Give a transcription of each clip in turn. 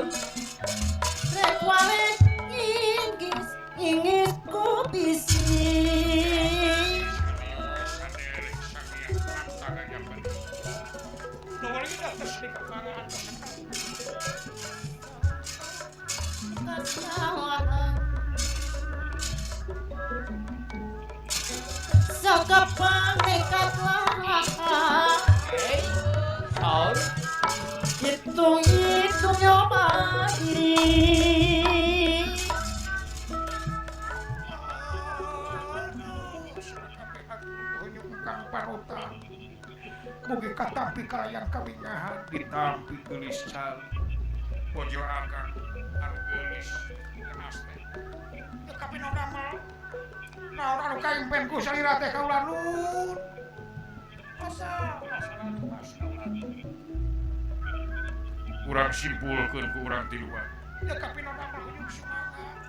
Sampun rek wae ingis ku bisi Saka nekat lah Saur hitung nyoba diri Kang Paruta mugi katampi kalayan kawingahan ditampi geulis cali bojo agang anu geulis genas teh teu kapino damel naon anu kaimpen ku salira teh kaula nun asa urang simpulkeun ku urang ti luar teu kapino damel heunyuk sumangat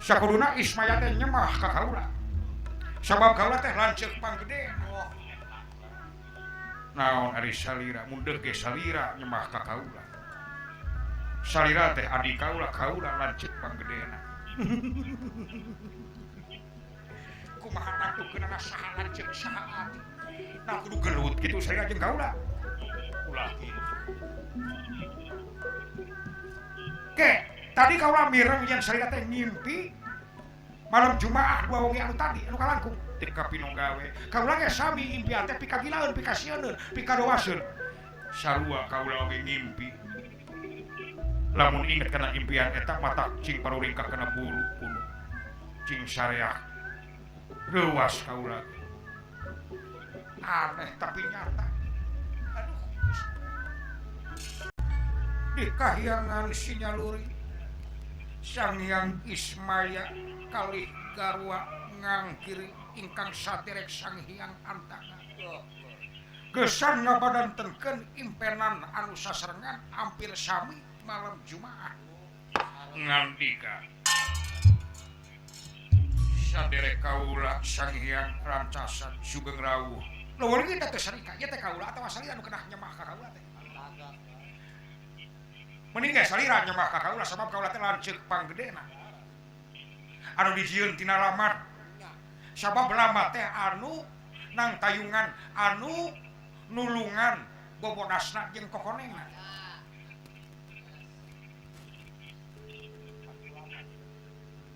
sakuduna Ismaya teh nyemah ka kaula sabab kaula teh lanceuk panggede naon ari salira mundeur ge salira nyemah ka kaula salira teh adi kaula lanceuk panggedena kumaha nangtukeunana saha lanceuk saha ati nah kudu gelut kitu salira jeung kaula ulah kitu ke tadi kaula mireng yang salira teh ngimpi malam Jumaah dua wengi anu tadi anu kalangkung teu kapino gawe kaula ge sami impian teh pikagilaeun pikasieun pikadoaseun sarua kaula oge ngimpi lamun inget kana impian eta mata cing paruringkah kana bulu kuno cing sareak leuwas kaula aneh tapi nyata aduh di kahyangan Sinyaluri Sang Hyang Ismaya kali garwa ngangkiri ingkang saderek Sang Hyang Antaka gesan ngabadantenkeun impenan anu saserengan hampir sami malam Jumaah ngandika saderek kaula Sang Hyang rancasan sugeng rawuh leuweung kita teh sarika ieu teh kaula atawa salira anu kenah nyemah ka kaula teh mending ge salira nyemah ka kaula sabab kaula teh lanceuk panggedena anu dijieun tina lamar sabab lamar teh anu nang tayungan anu nulungan bobodasna jeung kokonengna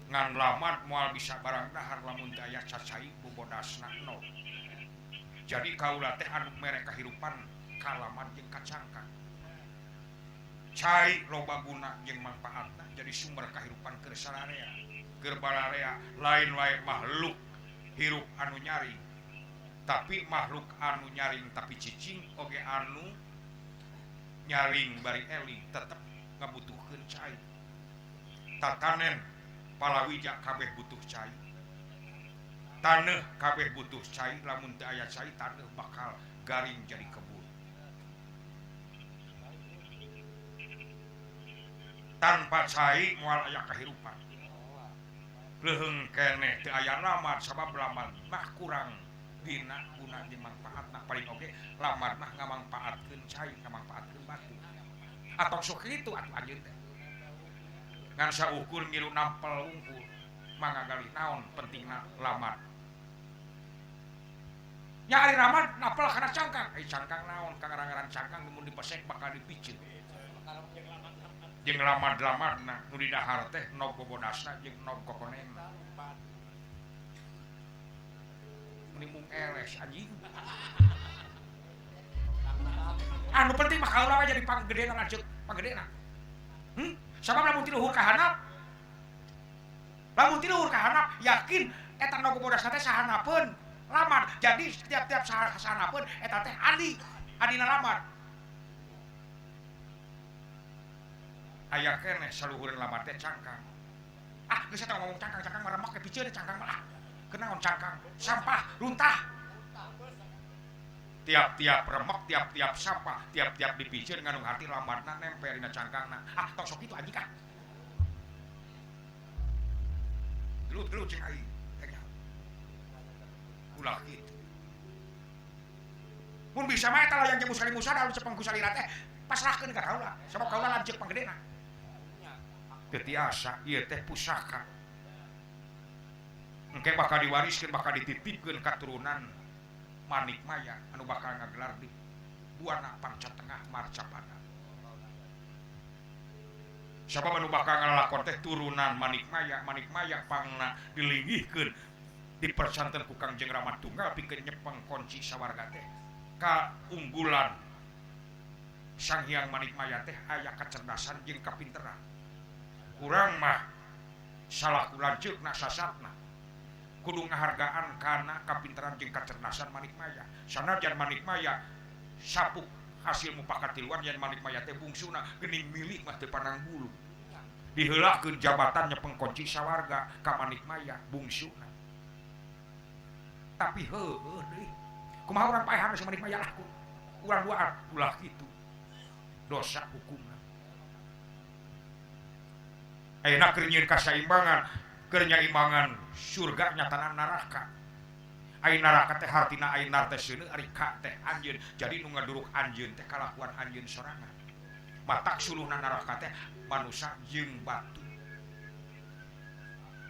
ngan lamar moal bisa barang dahar lamun teh aya cacai bobodasna no jadi kaula teh anu mere kahirupan ka lamar jeung kacangkang cai loba guna jeung manfaatna jadi sumber kahirupan keur sararea keur bararea lain wae makhluk hirup anu nyaring tapi makhluk anu nyaring tapi cicing oge anu nyaring bari eling tetep ngabutuhkeun cai tatanen palawija kabeh butuh cai taneuh kabeh butuh cai lamun teu aya cai taneuh bakal garing jadi kebun tanpa cai moal aya kahirupan leuheung keneh teu aya lamar sabab lamar mah kurang dina guna jeung manfaatna paling oge lamar mah ngamangpaatkeun cai ngamangpaatkeun batu atong sok kitu atuh anjeun teh ngan saukur ngilu nampel unggul mangagali naon pentingna lamar nya ari lamar nampel kana cangkang cangkang naon kangaran-ngaran cangkang mun dipesek bakal dipiceun jeung lamad-lamadna nu di dahar teh nog bobodasna jeung nog kokonengna mung eles anjing anu penting mah kaula jadi panggedena lanceuk panggedena sabab lamun ti luhur ka handap yakin eta nog bobodasna teh sahanapeun lamad jadi setiap sahanapeun eta teh adina lamad aya keneh saluhureun lamar teh cangkang geus eta ngomong cangkang maremak ke piceun cangkang mah kenaon cangkang sampah runtah tiap-tiap remek tiap-tiap sampah tiap-tiap dipiceun nganu hati lamarna nempel dina cangkangna tong sok kitu anjing gelut-gelut cing aing. Ulah kitu. Mun bisa mah eta layang jeung musali musa da cepeng ku salira teh pasrahkeun ka kaula. Sabab kaula lanceuk panggedena. Teu tiasa ieu teh pusaka. Engke bakal diwariskeun bakal dititipkeun ka turunan Manik Maya anu bakal ngagelar di buana Panca Tengah Marcapada. Sabab anu bakal ngalakon teh turunan Manik Maya pangna dilinggihkeun dipercanten ku Kangjeng Rama Tunggal pikeun nyepeng konci sawarga teh ka unggulan Sang Hyang Manik Maya teh aya kacerdasan jeung kapinteran. Urang mah salah kulanceukna sasatna kudu ngahargaan kana kapinteran jeung kacerdasan Manik Maya. Sanajan Manik Maya sapuk hasil mupakat tiluan yen Manik Maya teh bungsuna geuning milik mah teu pandang bulu. Diheulakeun jabatan nyepeng kunci sawarga ka Manik Maya bungsuna. Tapi heueuh deui. Kumaha urang paehan si Manik Maya laku? Urang duaan ulah kitu. Dosa hukumna. Ayeuna keur nyieun kasaimbangan, keur nyaimbangan surga nyatana neraka. Ai neraka teh hartina ai nar teh seuneu ari ka teh anjeun. Jadi nu ngaduruk anjeun teh kalakuan anjeun sorangan. Matak suluhna neraka teh manusia jeung batu.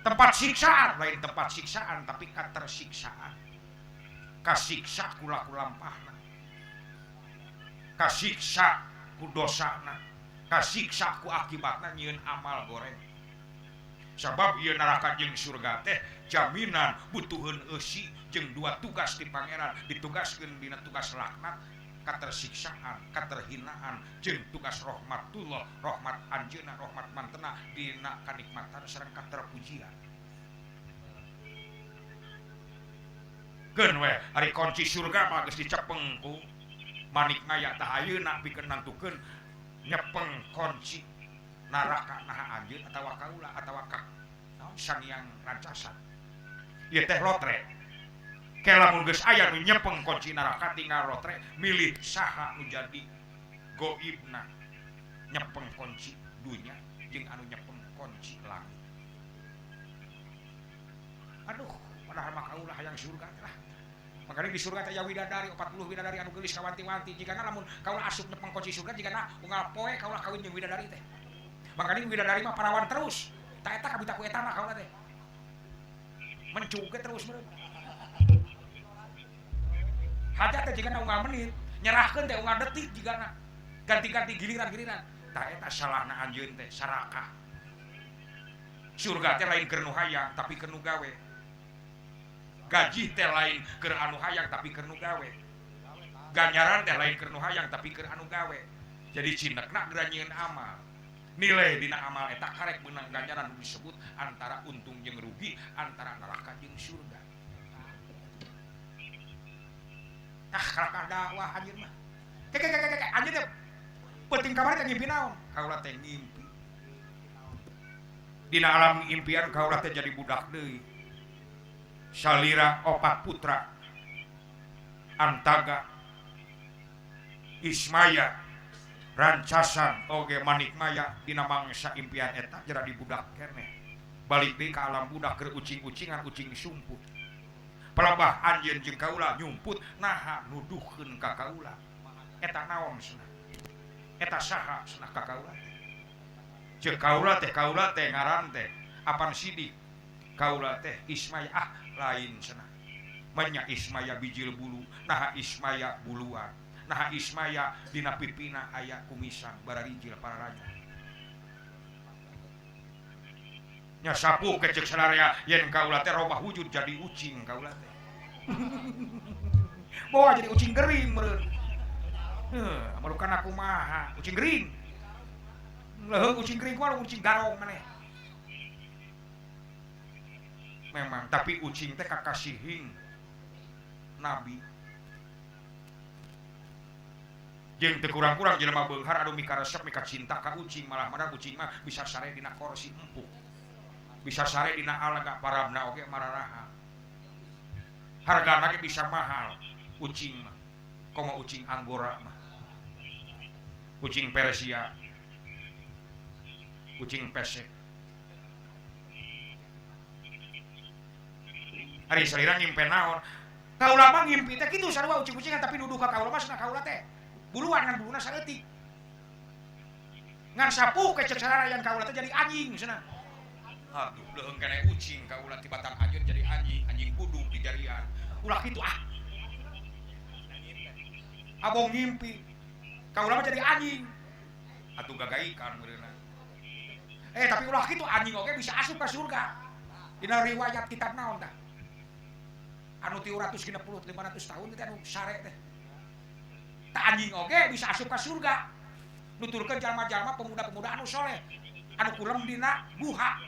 Tempat siksaan lain tempat siksaan tapi katersiksaan. Kasiksa ku laku lampahna. Kasiksa ku dosana. Kasiksa ku akibatna nyieun amal goreng. Sabab ieu neraka jeung surga teh jaminan butuheun eusi jeung dua tugas ti pangeran ditugaskeun dina tugas laknat katersiksaan, katerhinaan jeung tugas rahmatullah, rahmat anjeunna, rahmat mantena dina kanikmatan sareng katerpujian. Keun we ari kunci surga mah geus dicepeng ku Manik Maya tah ayeuna pikeun nantukeun nyepeng kunci neraka naha anjeun atawa kaula atawa ka Sang Hyang Rancasan. Ieu teh lotre. Ke lamun geus aya nu nyepeng kunci neraka tinggal lotre milih saha nu jadi goibna nyepeng kunci dunya jeung anu nyepeng kunci langit. Aduh, padahal mah kaula hayang surga teh lah. Makanya di surga teh aya widadari 40 widadari anu geulis kawanti-wanti. Jigana lamun kaula asup nyepeng kunci surga jigana unggal poe kaula kawin jeung widadari teh. Makanya widadari mah parawan terus. Tak eta kabita ku eta mah kaula teh. Mencuge terus meureun. Hajat teh jigana unggal menit, nyerahkeun teh unggal detik jigana. Ganti-ganti giliran-giliran. Tak eta salahna anjeun teh sarakah. Surga teh lain keur nu hayang tapi keur nu gawe. Gaji teh lain keur anu hayang tapi keur nu gawe. Ganjaran teh lain keur nu hayang tapi keur anu gawe. Jadi cindekna geura nyieun amal. Nilai dina amal eta karek meunang ganjaran disebut antara untung jeung rugi, antara neraka jeung surga. Kalakah dakwah anjeun mah. Anjeun teh penting kamari teh ngimpi naon? Kaula teh ngimpi. Dina alam impian kaula teh jadi budak deui. Salira 4 putra. Antaga, Ismaya, Rancasan oge Manik Maya dina mangsa impian eta jera di budak keneh. Balik deui ka alam budak keur ucing-ucingan ucing sumput. Pelabah anjeun jeung kaula nyumput naha nuduhkeun ka kaula. Eta naon cenah? Eta saha cenah ka kaula? Ceuk kaula teh ngaran teh Apan Sidik. Kaula teh Ismaya lain cenah. Manya Ismaya bijil bulu, naha Ismaya buluan. Naha Ismaya dina pipina aya kumisan bararijil pararaja. Nya sapu kecek sadaya yen kaula teh robah wujud jadi ucing kaula teh. Bawa jadi ucing gering meureun. Amalukan aku mah ucing gering. Leuheung ucing gering kumaha ucing garong maneh. Memang tapi ucing teh kakasihing Nabi. Jeung teu kurang-kurang jelema beunghar anu mika resep mika cinta ka ucing malah mana ucing mah bisa sare dina kursi empuk. Bisa sare dina alaga parabna oge mararaha. Hargana ge bisa mahal ucing mah. Komo ucing Anggora mah. Ucing Persia. Ucing pesek. Ari salira ngimpen naon. Kaula mah ngimpi teh kitu sarua ucing-ucingan tapi nuduh ka kaula mah cenah kaula teh buluan ngan buluna saeutik. Ngan sapuh ke cek sararayan kaula teh jadi anjing cenah. Aduh, leuheung keneh ucing kaula tibatan anjeun jadi anjing, anjing buduk di jarian. Ulah kitu ah. Abong ngimpi. Kaula mah jadi anjing. Atuh gagaikan meureunna. Tapi ulah kitu anjing oge bisa asup ka surga. Dina riwayat kitab naon tah? Anu 360 500 tahun teh anu sare teh. Tah anjing oge bisa asup ka surga. Nuturkeun jalma-jalma pemuda-pemuda anu soleh, anu kulem dina guha.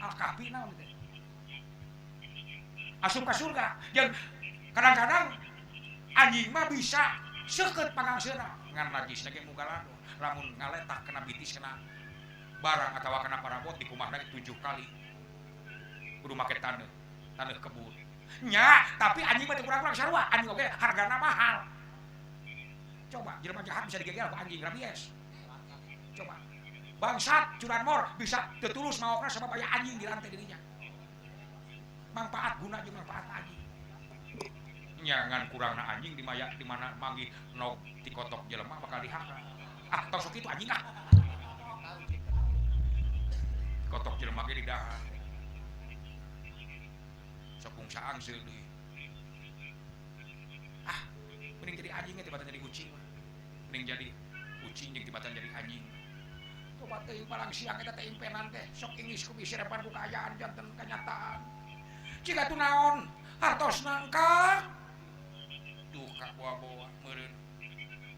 Al-Kahfi naon teh? Asup ka surga. Jeung kadang-kadang anjing mah bisa seukeut pangangseuna ngan najisna ge muga lado. Lamun ngaletak kena bitis kena barang atawa kena parabot di kumahna 7 kali. Kudu make taneuh kebun. Nya, tapi anjing mah teu kurang-kurang sarua. Anjing oge hargana mahal. Coba jelema jahat bisa digegel ku anjing rabies. Coba. Bangsat curanmor bisa teu tulus maokna sabab aya anjing di lantai dirinya. Manfaat guna jeung manfaat anjing. Nyangan kurangna anjing di mana manggih nog tikotok jelema bakal dihaka. Ah, tong sok kitu anjing ah. Kotok jelema ge di dahar. Sok kungsaang seul deui. Ah, mending jadi anjing ge tibatan jadi kucing mah. Mending jadi kucing jeung tibatan jadi anjing. Coba teuing palang siang eta teh impenan teh sok ingis ku bisirepan ku kaayaan janten kenyataan. Ciga tu naon? Hartos nangka. Duh ka boa-boa meureun.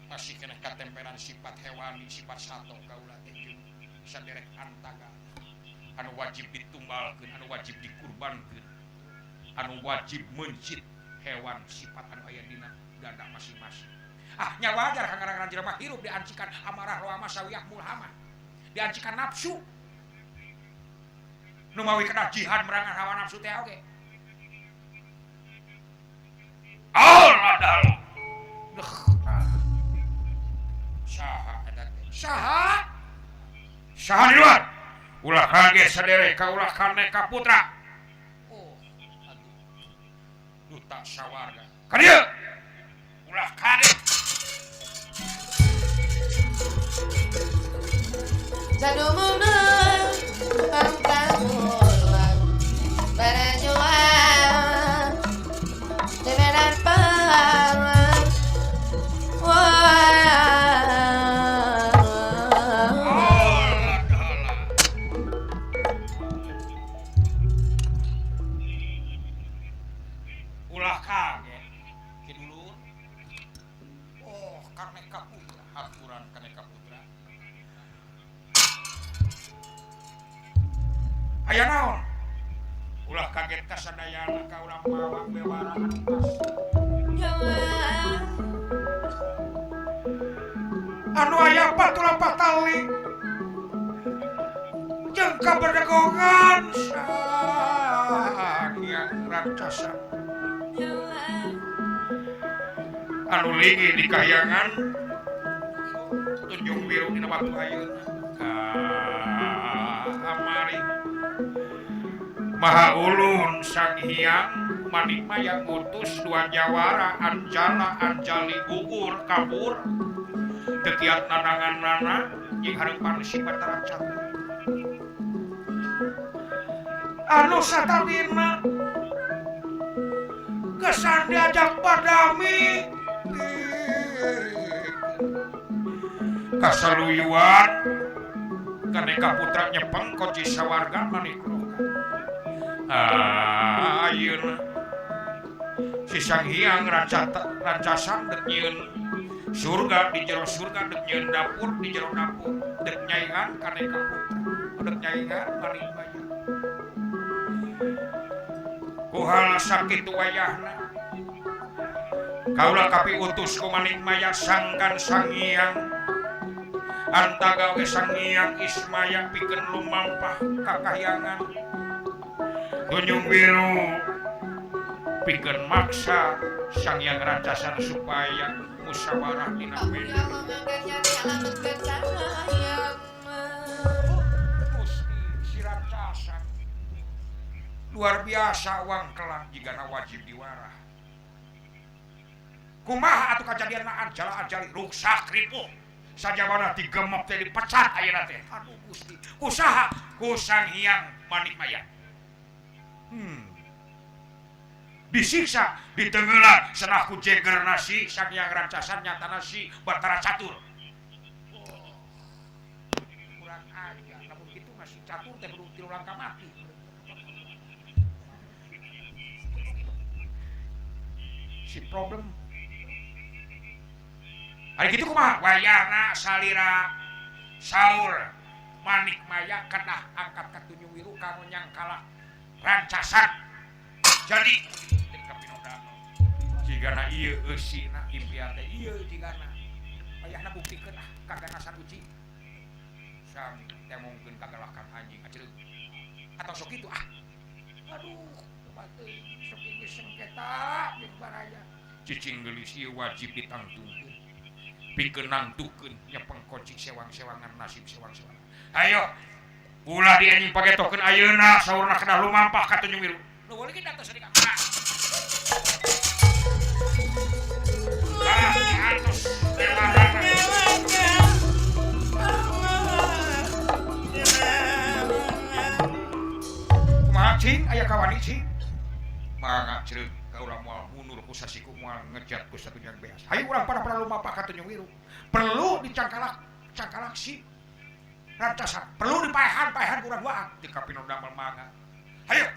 Masih keneh katempenan sifat hewani, sifat sato kaula teh jeung saderek antaga. Anu wajib ditumbalkeun, anu wajib dikurbankeun, anu wajib mencit hewan sifat anu aya dina ganda masing-masing. Ah, nya wajar kang ngarangan jelema hirup diancikan amarah lawamah sawiyah mulhamah. Diancikan nafsu. Nu mawi kena jihad merangan hawa nafsu teh oge. Allah. Saha eta teh? Saha di luar? Ulah kage sadere ka ulah Kaneka Putra. Oh, aduh. Duta sawarga. Ka dieu. Ulah kage. Sadumuna pangkamulan para jual demenan palang. Wah. Aya naon? Ulah kaget kasadayana ka urang mawang bewara anu pas. Anu aya 48 tali. Jeung kaberdegongan sang yang rancasa. Anu linggih di kahyangan tunjung biru dina batu ayeuna. Amari Maha Ulun Sang Hyang Manikmaya ngutus dua jawara Anjala Anjali gugur kabur tekiat nanangan-nana jeung hareupan si Batara Cakra anu satawina kesan diajak padami kasaluyuan Kaneka Putra nyepeng koci sawarga manikroga. Ayeuna si Sang Hyang rancasan dek nyieun surga di jero surga, dek nyieun dapur di jero dapur, dek nyaingan Kaneka Putra, dek nyaingan Manikmaya. Kuhala sakitu wayahna kaula kapiutus ku Manikmaya sangkan Sang Hyang antaga we Sang Hyang Ismaya pikeun lumampah kakahyangan tunjung biru pikeun maksa Sang Hyang Rancasan supaya musyawarah dina beda Gusti si Rancasan luar biasa uang kelak jigana wajib diwarah kumaha atuh kajadian anjali rusak ripuh sajabana digemep teh dipecat ayeuna teh aduh Gusti kusaha ku Sang Hyang Manik Maya disiksa ditenggelan cenah ku jeger nasi Sang Hyang Rancasan nyatana si Batara Catur kurang aja namun kitu masih catur teh kudu 3 langkah mati si problem ari kitu kumaha wayahna salira Saur Manik Maya kedah angkat ka Tunjung Wiru kanggo nyangkala Rancasan jadi jigana ieu eusina impian teh ieu jigana wayahna buktikeun kaganasan uji sami teh mungkin kagalakan anjing acereuk atau sok kitu aduh bateuy sok ieu sengketa jeung baraya cicing geulis ieu wajib ditangtungkeun pikeun nangtukeun nyepeng koci sewang-sewangan nasib sewang-sewangan ayo ulah di anjing pagetokeun ayeuna saurna kedah lumampah ka Tunjung Wiru nu boleh kita tos sedikit atus kumaha cing aya kawani cing mangga cereuk ka urang moal mundur ku sasiku moal ngejat ku satu jang beas hayu urang pada lumampah ka Tunjung Wiru perlu dicangkalak si Rancasan perlu dipaehan urang waak di kapino damel mangga hayu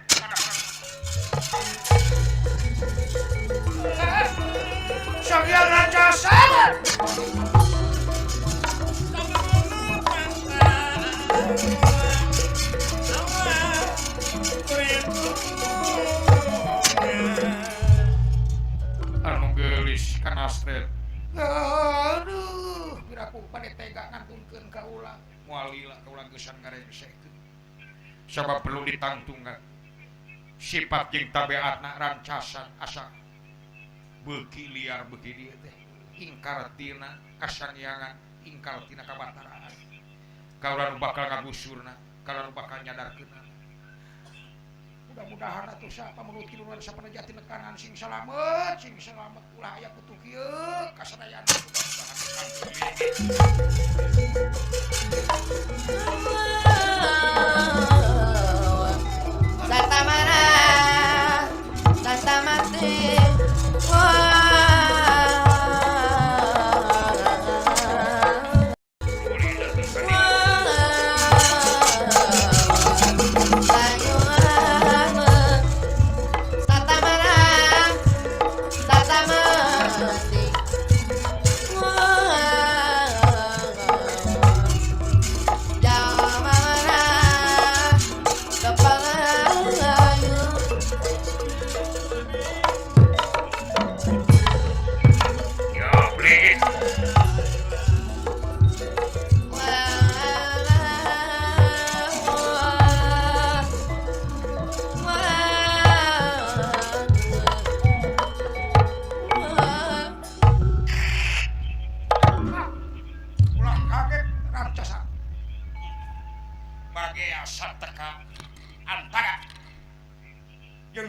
Sang Hyang Rancasan anu geulis kan Astrid aduh biraku pada tega ngantunkeun ka ulang moal lila ka ulang geusan ngarengsehkeun sabab perlu ditangtungan sifat jeung tabeatna Rancasan asa beuki liar beuki dieu teh ingkar tina kasangyangan ingkar tina kabataraan kaula nu bakal ngagusurna kaula nu bakal nyadarkeunna mudah-mudahan atuh sapa menurut kiluan sapana jati nekanan sing salamet ulah aya putuh kieu kasadayana Satamara Satamate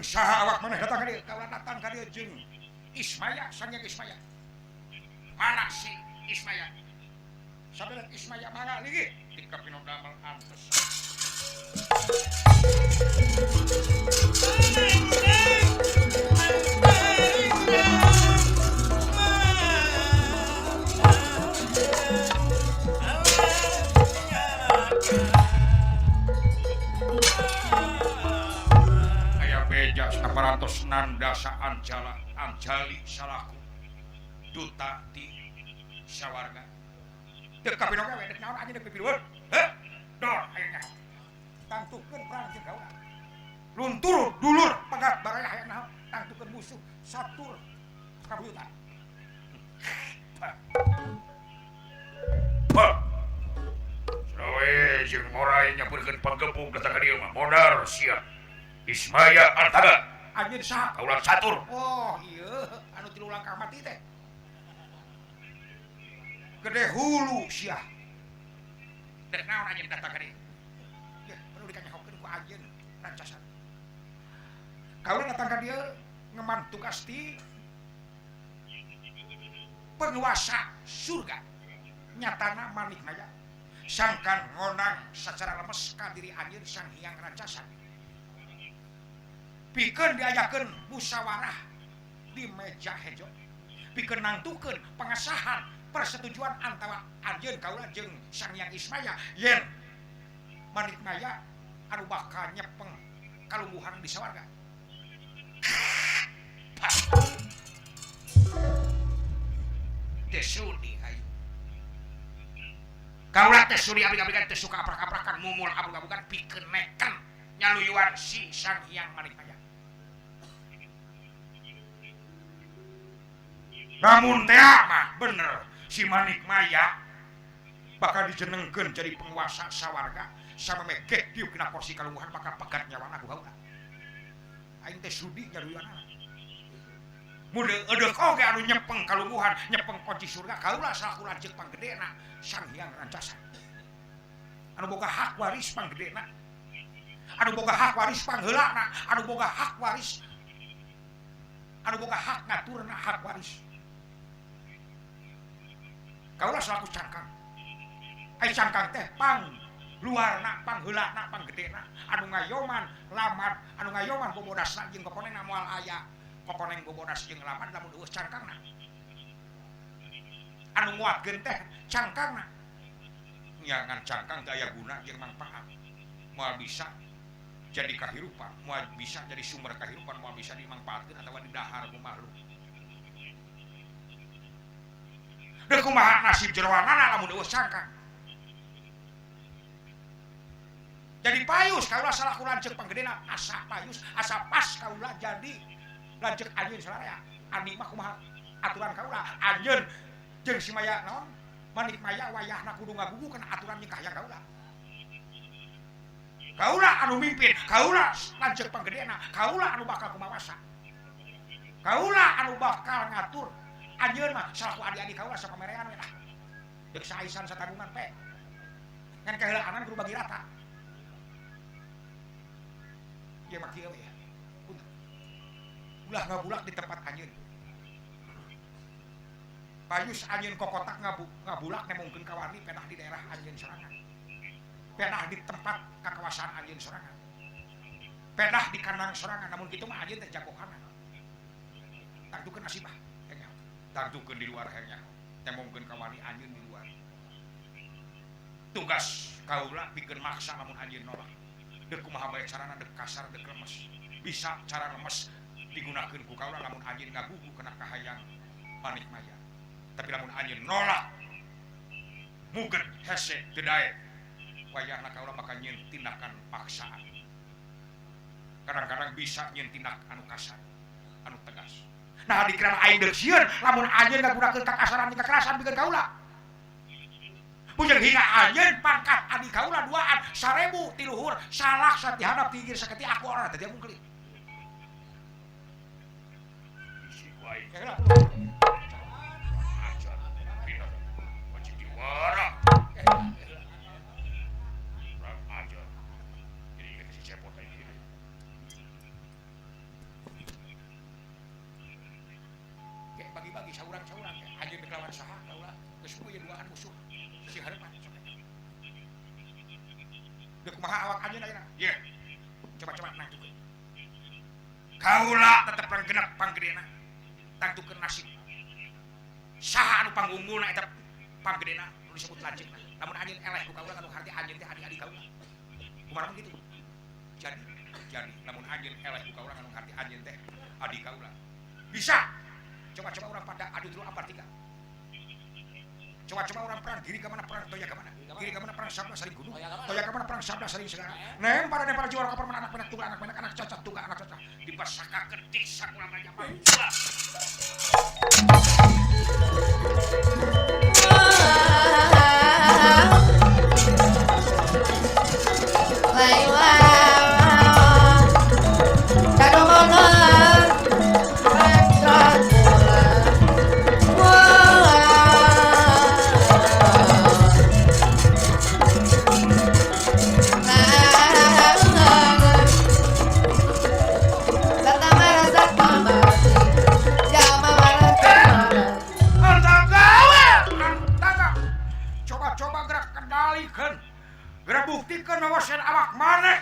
saha awak maneh datang ka dieu kaula datang ka dieu jeung Ismaya Sang Hyang Ismaya mana si Ismaya sabeureut Ismaya mangga ligi di kapino damel antos Aparantos nandasa anjali salaku duta di sawarga teu kapino gawe dek naon anjeun dek pipilueun heh dor aya nyaho tangtukeun perang jeung kaula luntur dulur pegat baraya aya naon tangtukeun musuh satur kabuyutan Sawe jeung morai nyampeurkeun pagepung datang ka dieu mah modar sia Ismaya Altaga anjeun saha kaulah catur oh ieu anu 3 langkah mati teh gede hulu sia dek naon anjeun datang ka dieu ya perlu dikanyahokeun ku anjeun Rancasan Kaula datang ka dieu ngeman tugas ti penguasa surga. Nyatana manik maya sangkan ngonang secara lemes ka diri anjeun Sang Hyang Rancasa. Pikeun diajakeun musyawarah di meja hejo. Pikeun nangtukeun pengesahan persetujuan antara anjeun kaula jeung Sang Hyang Ismaya yen manik maya anu bakal nyepeng kalungguhan di sawarga. Tesudi hai. Kaula teh sudi abdi-abdikan teh suka aprak-aprakan mumul abug-abugan pikeun nekan nyaluyuan si Sang Hyang manik maya. Namun teh mah bener si manik maya bakal dijenengkeun jadi penguasa sawarga sama megek dieu kena porsi kalungguhan bakal pegat nyawana ku kaula. Aing teh sudi nyaluyuanna. Mudah eudeuh oge anu nyepeng kalungguhan, nyepeng kunci surga kaula salaku lanceuk panggedena Sang Hyang Rancasa. Anu boga hak waris panggedena. Anu boga hak waris pangheulana, anu boga hak waris. Anu boga hak ngaturna hak waris. Kaula salaku cangkang. Ai cangkang teh pang luarna, pangheulana, panggedena, anu ngayoman lamar, anu ngayoman bobodasna jeung kokonengna moal aya. Kokoneng bobodas jeung laman lamun eueuh cangkangna. Anu nguatkeun teh cangkangna. Nyangan cangkang teh aya guna jeung mangpaat. Moal bisa jadi kahirupan, moal bisa jadi sumber kahirupan, moal bisa dimangpaatkeun atawa didahar ku makhluk. Da kumaha nasib jeroanana lamun eueuh cangkang. Jadi payus kaula salaku lanceuk panggedena asa payus, asa pas kaula jadi lanceuk anjeun sararea. Adi mah kumaha aturan kaula? Anjeun jeung si Maya naon? Manik Maya wayahna kudu ngagugukeun aturan jeung kahayang kaula. Kaula anu mimpin, kaula lanceuk panggedena, kaula anu bakal kumawasa. Kaula anu bakal ngatur. Anjeun mah salaku adi-adi kaula sapamerean we lah. Deuk saaisan satabungan pe. Ngan kaheulaanan kudu bagi rata. Ieu mah kieu we. Ulah ngabulak di tempat anjeun. Payus anjeun kokotak ngabulak nemungkeun kawani penah di daerah anjeun sorangan. Penah di tempat kakawasan anjeun sorangan. Penah di kandang sorangan namun kitu mah anjeun teh jagokanna. Tangtukeun nasibah enya. Tangtukeun di luar enya. Temungkeun kawani anjeun di luar. Tugas kaula pikeun maksa namun anjeun nolak. Deuk kumaha bae carana deuk kasar deuk lemes. Bisa cara lemes digunakeun ku kaula lamun anjeun ngagugu kana kahayang manik maya. Tapi lamun anjeun nolak muget hese teu dae wayahna kaula bakal nyieun tindakan paksaan. Kadang-kadang bisa nyieun tindak anu kasar, anu tegas. Nah dikira aing deuk sieun lamun anjeun ngagunakeun kakasaran jeung kekerasan pikeun kaula. Bujang hingga anjeun pangkat adi kaula duaan 1000 ti luhur, salah satihana pinggir saketi aku orang tadi mungkin. Baik. Ajar, pindah, wajib diwara. Kurang ajar. Jadi ingat si cepot ini. Kayak bagi-bagi saurang-saurang. Anjir kelawan saha, kaulah. Kesemua ya duaan musuh. Si harapan. Dia kumaha awak anjir aja. Iya. Coba-coba nang juga. Kaulah tetap panggenep panggedena. Tangtukeun nasib. Saha anu pangunggulna eta panggedena nu disebut lanceukna. Lamun anjeun eleh ku kaula anu harti anjeun teh adik-adik kaula. Kumaha kitu? Jadi lamun anjeun eleh ku kaula anu harti anjeun teh adik kaula. Bisa. Coba-coba urang pada adu dulu apa tiga. Coba-coba orang perang diri ke mana perang toya ke mana? Diri ke mana perang sabda saling gunung. Toya ke mana perang sabda saling segala. Nem para juara kapal anak penak tunggal anak cacat tunggal anak cacat. Dibasaka ketik sakulang raja mangsa. maneh.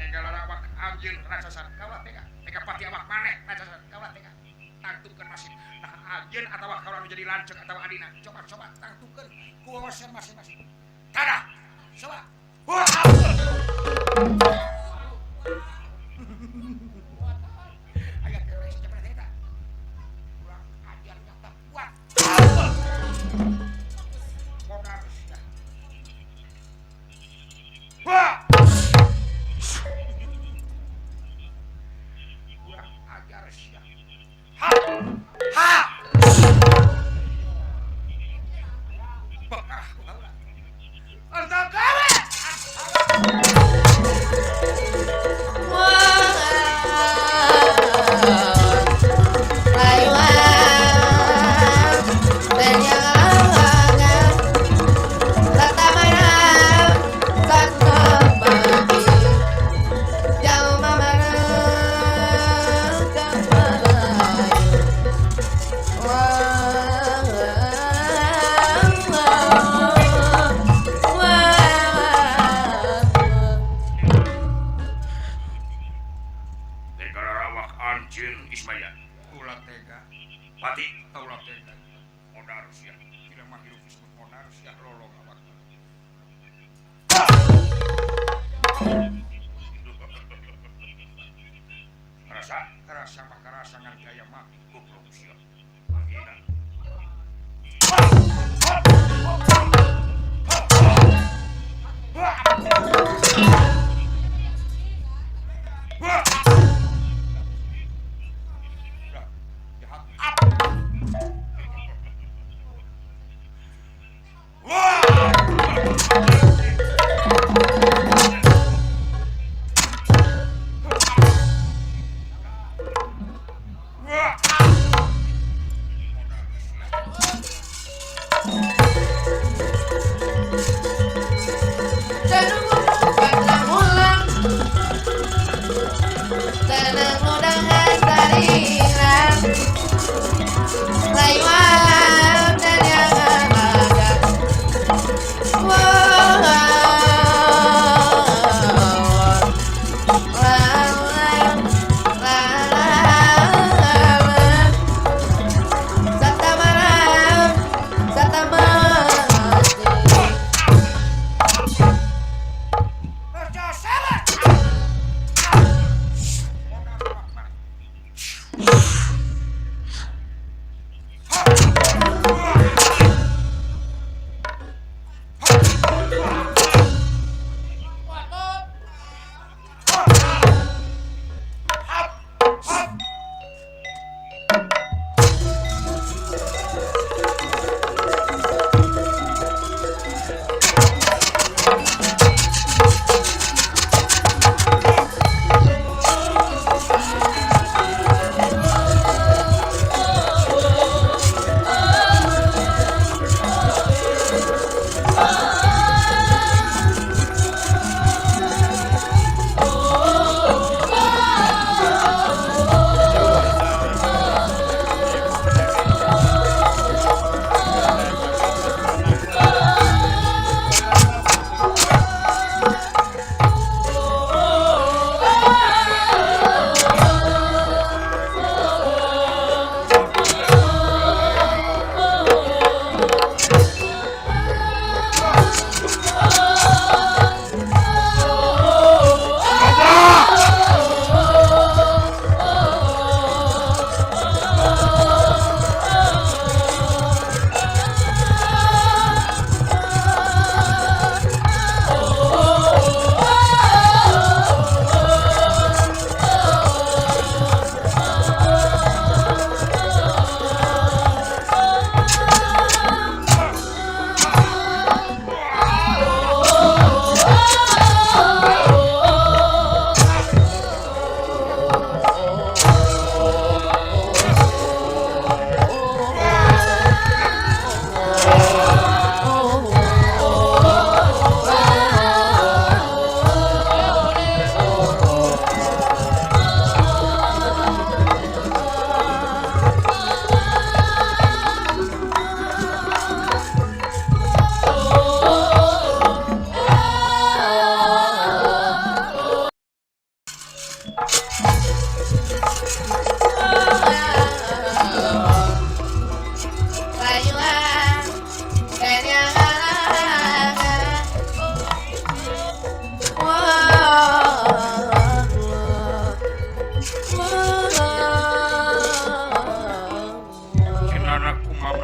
Tega larawak anjeun rasasan kaulah tega pati awak maneh rasasan kaulah tega tangtukeun masih nah anjeun atawa kaulah nu jadi lanceuk atawa adina coba tangtukeun ku wawasan masing-masing tada coba wah aya keres cepet eta kurang ajar nyata kuat modal sia wah kurang ajar sia ha bekah ulah antang gawe anjeun Ismaya ulah tega pati ulah tega modal sia tidak mah hirup disebut modal sia lolong awak kerasa mah kerasa ngan gaya mah goblok sia panggilan Tenang mudah hastariran Rayuan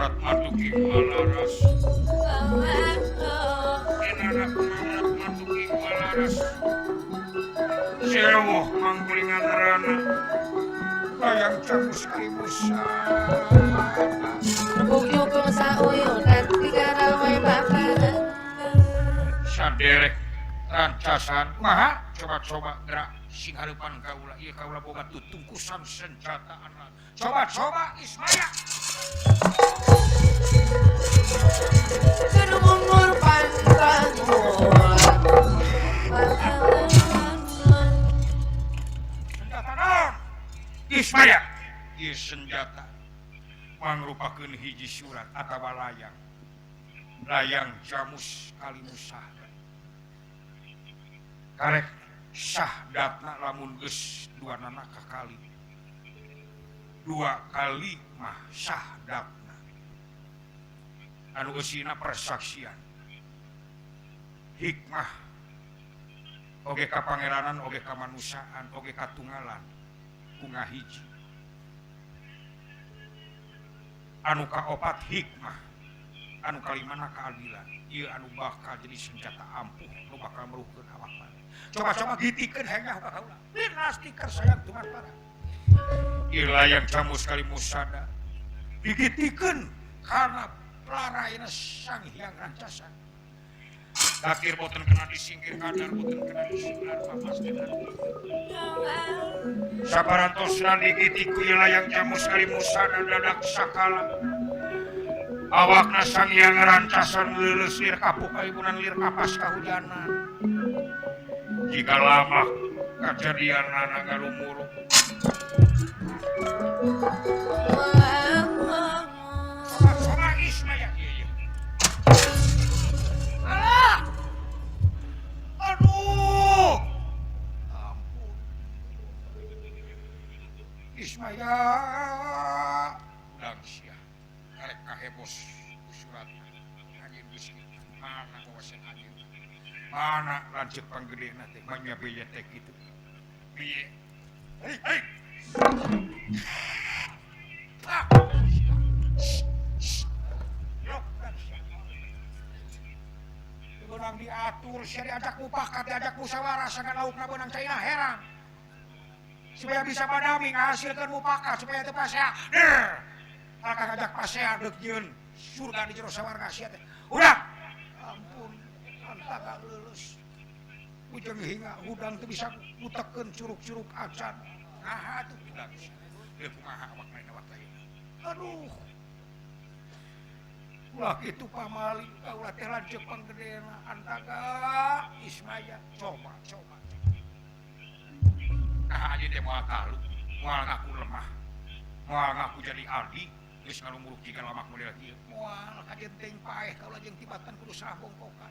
surat matuking malaras enanak mamat matuking malaras sewuh mangkulingan rana layang camus kalimusa Rebuk-yukung sauyunan tiga rawai bapak saderek rancasan maha coba-coba gerak sing hareupan kaula ieu kaula boga tutungkusan senjata anak coba-coba Ismaya Kudu mundur pantang senjata naon Ismaya ieu senjata mangrupakeun hiji surat atawa layang jamus kalimusah karek syahdatna lamun geus duanana kakali dua kali mah syahdatna anu eusina persaksian hikmah oge kapangeranan oge kamanusiaan oge katunggalan kunga hiji anu kaopat hikmah anu kalimana keadilan ieu anu bakal jadi senjata ampuh nu bakal meruhkeun awak maneh coba-coba gitikeun hengah ka kaula dinasti kersayang tumanpara ieu layang camus kalimusada digitikeun karena pelaraina Sang Hyang Rancasan dakir boten kena disingkir kadar boten kena disingkir papastenan saparantosna digitik ku ieu layang camus kalimusada dadak sakala awakna Sang Hyang Rancasan leuleus lir kapuk kalibunan lir kapas kahujanan jika lama kejadian anak galumuruk sama Ismaya iya alah aduh ampun Ismaya udang sia karek kahebos surat anjeun geus mana kawasan anjeun mana lanceuk panggedena teh manya beja teh kitu piye hei benang diatur sia diajak mupakat diajak musyawarah sangan laukna benang caina herang supaya bisa madami ngahasilkeun mupakat supaya teu pasea Alkah ngajak pasea deuk surga di jero sawarga sia teh udah ampun antaga leuleus ujung hinga hudang teu bisa ngutekeun curug-curug acan nah atuh hudang ieu kumaha awak lain awak lain aduh ulah kitu pamali kaula teh lanceuk panggedena antaga Ismaya coba nah aja teh moal kalu moal ngaku lemah moal ngaku jadi aldi geus ngalumuruk jika lamak model kieu moal kajen teuing paeh kaula jeung tibatan kudu sarah bongkokan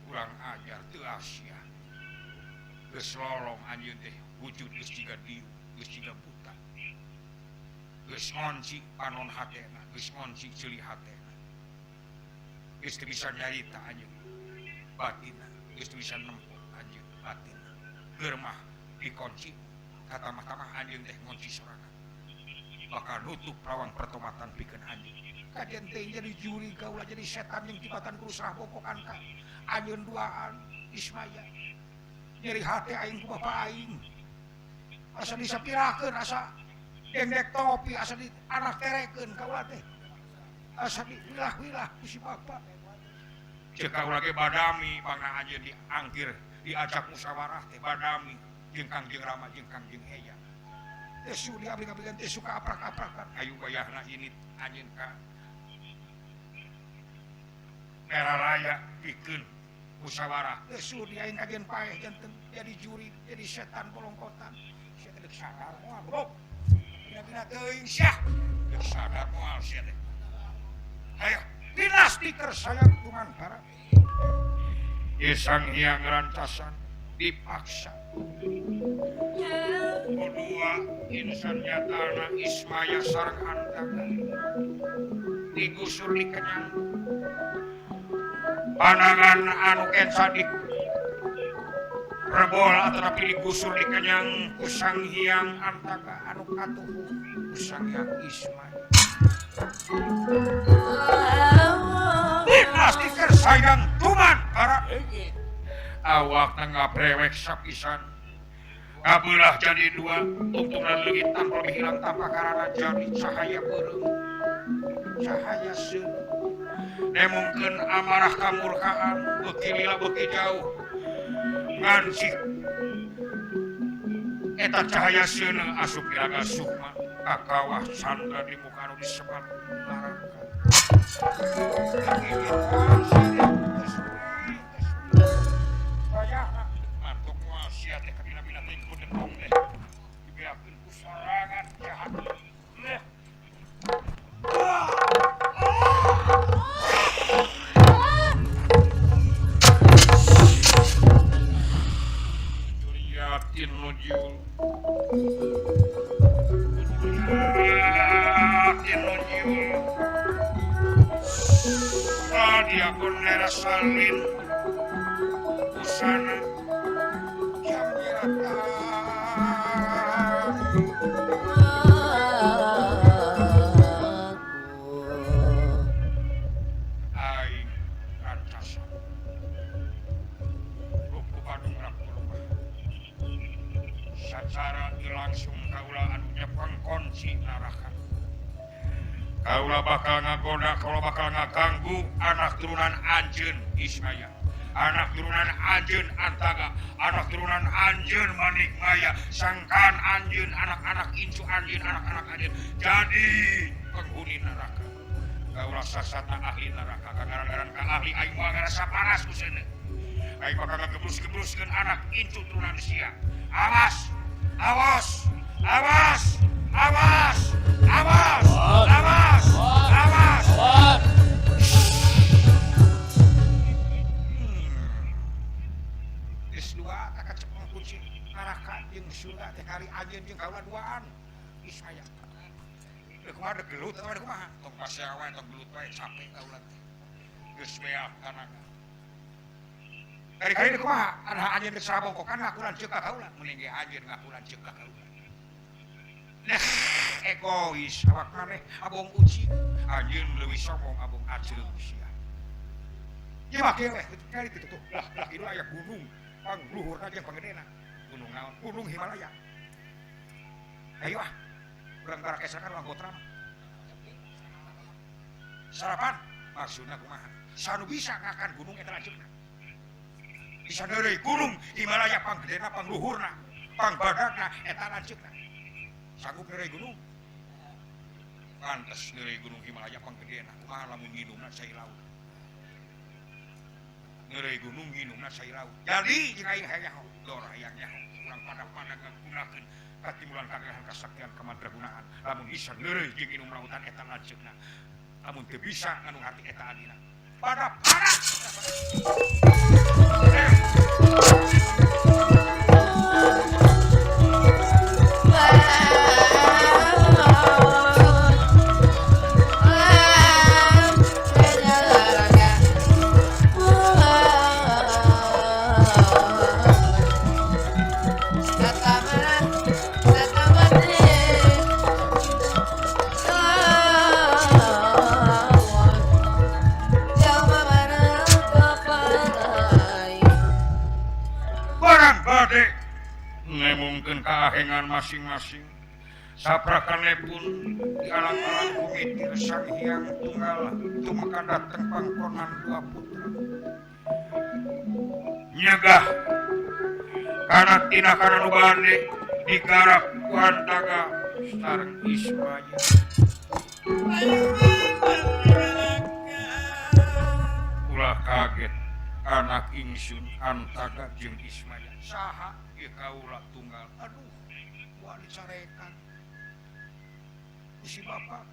kurang ajar teu asia geus lolong anjeun teh wujud geus jiga diu geus jiga buta geus ngonci panon hatena geus ngonci ceuli hatena geus teu bisa nyarita anjeun batinna geus teu bisa nempuh anjeun batinna geur mah dikunci katamah-tamah anjeun teh ngonci sorangan bakal nutup rawang pertomatan pikeun anjeun kajen teh jadi juri kaula jadi setan yang tibatan kudu sarah bongkokan ka anjeun duaan Ismaya nyeri hati aing ku bapa aing asa disapirakeun asa dendek topi asa di anak terekeun kaula teh asa diwilah-wilah ku si bapa ceuk kaula ge badami pangna anjeun diangkir diajak musyawarah teh badami jeung Kangjeng Rama jeung Kangjeng Eyang teh sudi abdi-abdian teh suka aprak-aprakan ayu bayahna ini anjeun ka Merah Raya pikeun musyawarah teh sudi aing kajen paeh janten jadi juri jadi setan bolongkotan sia teh deuk sadar moal bro dina teuing sia deuk sadar moal sia teh hayo dinasti kersayang tumanpara ieu Sang Hyang Rancasan dipaksa kedua insan nyatana Ismaya sareng Antaga digusur dikenyang panangan anu kensa rebol tetapi digusur dikenyang Sang Hyang Antaga anu katuhu Sang Hyang Ismaya. Dinas dikersayang tuman para awak tengah brewek sapisan kabelah jadi dua tuntunan leungit tanpa hilang tanpa karana jadi cahaya beureum cahaya seun nemungkeun amarah kamurkaan beuki lila beuki jauh ngan cik eta cahaya seun asup iraga sukma ka kawah candra di muka anu disebat neraka. Bayana mantuk moal sia teh kabina-bina teh kudu dong teh dibeakeun ku sorangan jahat. Juliatin nujul dia bernera salin usana jam nyeratan aing rancasa rupu Bandung Rapulumah secara langsung kaula anu nyepeng kunci neraka. Kaula bakal ngagoda, kaula bakal ngaganggu anak turunan Anjeun Ismaya, anak turunan Anjeun Antaga, anak turunan Anjeun Manikmaya, sangkan Anjeun, anak-anak incu Anjeun, anak-anak Anjeun jadi penghuni neraka. Kaula sasana ahli neraka, kagaran-garan ka ahli aing moal ngarasa panas ku seuneu. Aing bakal ngagebrus-gebruskeun anak incu turunan sia. Awas, awas, awas, awas, awas, awas, awas. Geus dua kakak cepeng kunci neraka jeung surga teh kali Anjeun jeung kaula duaan. Ismaya. Deuk kumaha deuk gelut atawa deuk kumaha? Tong paseawan tong gelut wae capek kaula teh. Geus beak kanaga. Kali-kali deuk kumaha? Anaha Anjeun deuk sarabongkokan ngakulan ceuk ka kaula. Mun ge Anjeun ngakulan ceuk ka kaula. Nah, egois awak maneh abong uci Anjeun leuwih sombong abong aceung sia. Ieu mah weh kali kitu tuh. Lah kitu aya gunung pangluhurna jeung pangedena. Gunung naon? Gunung Himalaya. Ayo ah. Urang barak esakan anggotra mah. Sarapan maksudna kumaha? Sanu bisa ngakan gunung eta lanceukna. Bisa neureuy gunung Himalaya panggedena pangluhurna, pangbadagna eta lanceukna. Sanggup neureuy gunung. Pantes neureuy gunung Himalaya panggedena, kumaha lamun nginumna cai laut. Neureuy gunung nginumna cai laut. Jadi jeung aing hayang dor hayang nyaho, urang pada ngagunakeun katimulan kagelahan kasaktian kamadragunaan. Lamun bisa neureuy jeung inum lautan eta lanceukna. Lamun teu bisa nganu hati eta adina. Pada kahengan masing-masing saprakanepun di alang-alang bumi Sang Hyang Tunggal tumeka dateng pangkonan dua putra nyegah kana tinakan anu bande digarap ku Antaga sareng Ismaya. Ulah kaget anak ingsun Antaga jeung Ismaya saha ieu kaula tunggal. Aduh moal dicarekan si bapak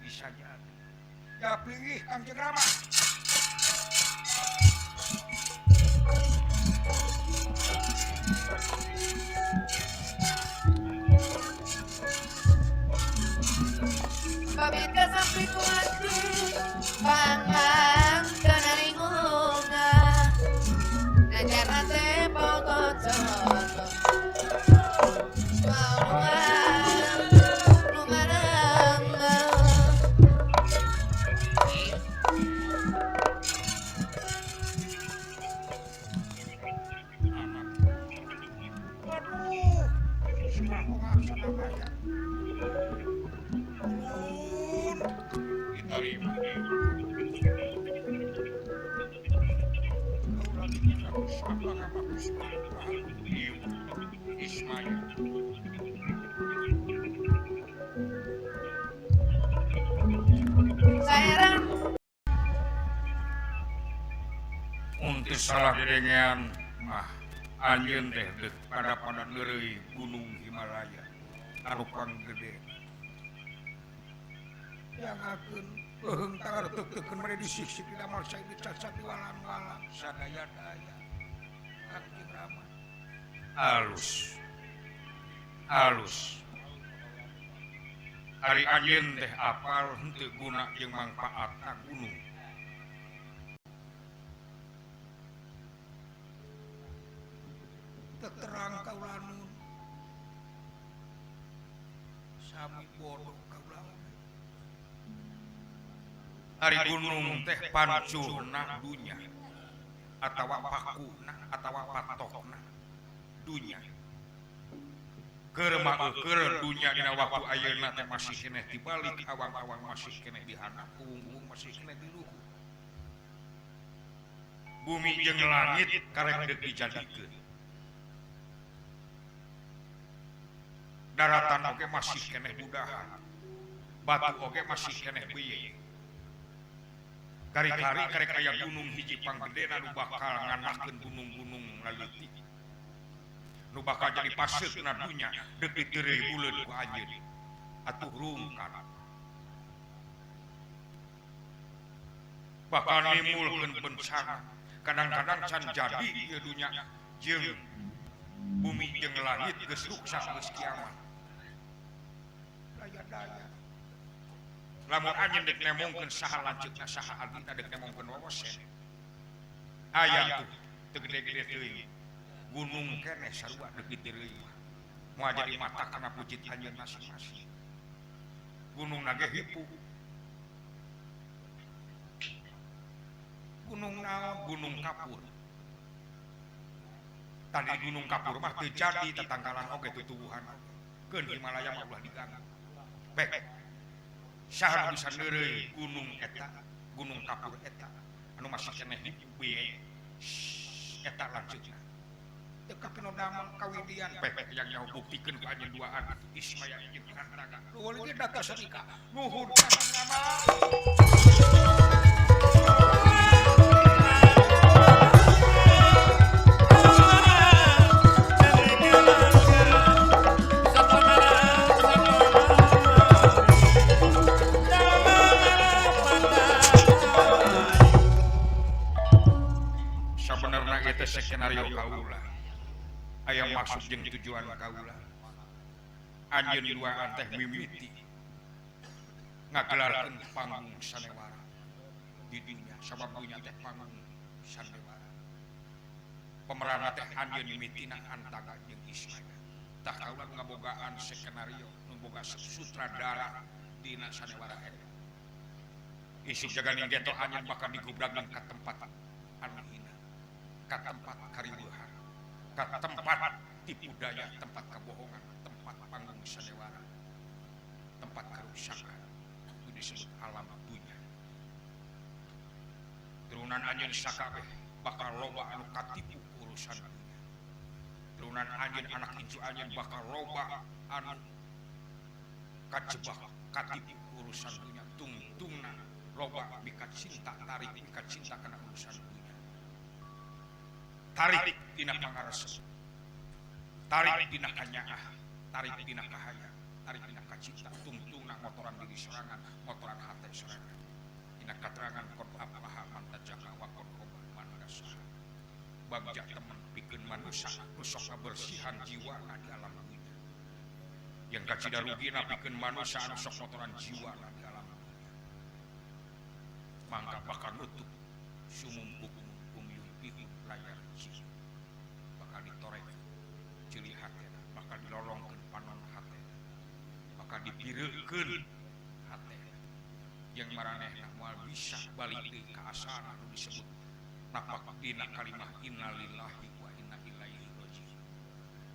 bisa jadi ya pilih Kangjeng Rama. Pamit sampai kuati pangang kanaring unga najar nate pokok tarima Ismaya Saeran untuk salah dedengan mah anjeun teh dek pada neureuy gunung Himalaya anu panggede jangakeun leuheung tangar teu-teukeun mere disik-sik di damel sae dicacat di walang-walang sadaya-daya Kangjeng Rama halus hari anjeun teh apal henteu guna jeung mangpaatna gunung terang kaulanun sami bodoh kaulanun hari gunung teh pancurna dunya atawa pakuna atawa patokna dunya keur dunya dina waktu ayeuna teh masih keneh dibalik awang-awang masih keneh di handap unggung masih keneh di luhur bumi jeung langit karek deuk dijadikeun daratan oge masih keneh budahan batu oge masih keneh beuyeung kari-kari karek aya gunung hiji panggedena nu bakal nganakeun gunung-gunung laleutik nu bakal jadi paseutna dunya deuk diteureuy buleun ku anjeun atuh rungkat bakal nimulkeun bencana kadang-kadang can jadi ieu dunya jeung bumi jeung langit geus ruksak geus kiamat daya-daya lamun anjeun dek nemongkeun saha lanceukna saha adina dek nemongkeun wawasen aya tuh teu gede-gede teuing gunung keneh sarua deuk diteureuy moal jadi mata kana pujit anjeun masing-masing gunung nage hipu gunung naon gunung kapur tadi gunung kapur mah teu jadi tatangkalan oge tutuwuhan keun Himalaya mah ulah diganggu pek saha bisa neureuy gunung eta gunung kapur eta anu masih keneh hipu beuyeung eta lanceukna teu kapino damel kawidian pek yang nyaho buktikeun ka anjeun duaan Ismaya jeung Kandaga nuhun ge daga sarika nuhun Kanjeng Rama sabenerna ieu teh skenario kaula aya maksud jeung tujuan kaula anjeun duaan teh mimiti ngagelarkeun panggung sanewara di dunya sabab dunya teh panggung sanewara pemeranna teh anjeun mimitina Antaga jeung Ismaya tah kaula ngabogaan skenario nu boga sutradara dina sanewara eta isuk jaganing geto anjeun bakal digubrak ka tempat anu hina ka tempat kariweuhan ka tempat tipu daya tempat kebohongan tempat panggung sanewara tempat kerusakan itu disebut alam dunya turunan anjeun sakabeh bakal loba anu katipu urusan dunya turunan anjeun anak incu anjeun bakal loba anu kajebak katipu urusan dunya tungtungna loba mika cinta tarik mika cinta kana urusan dunya tarik dina pangaresep tarik dina kanyaah tarik dina kahaya tarik dina kacinta tungtungna motoran diri sorangan motoran hate sorangan dina katerangan qad aflaha man tajaka wa qad khaba man dasaha bagja temen pikeun manusia nu sok ngabersihan jiwana di alam dunya yang kacida rugina pikeun manusia anu sok motoran jiwana di alam dunya mangga bakal nutup sumungkup umyun layar cih bakal ditorek cili hatena bakal dilolongkeun panon hatena bakal dipireukeun hatena yang maranehna moal bisa balik deui ka asalna anu disebut napak dina kalimah innalillahi wa inna ilaihi raji'un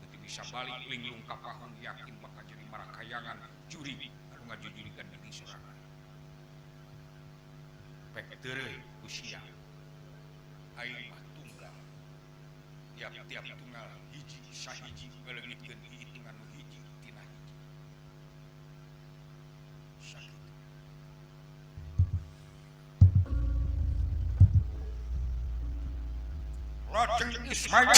teu bisa balik linglung ka pahun yakin bakal jadi marakayangan juri anu ngajujulikeun diri sorangan pek teureui usia aing mah tunggal tiap tunggal hiji sahiji ngaleungitkeun hitungan nu hiji tina hiji sakitu Lajeng Ismail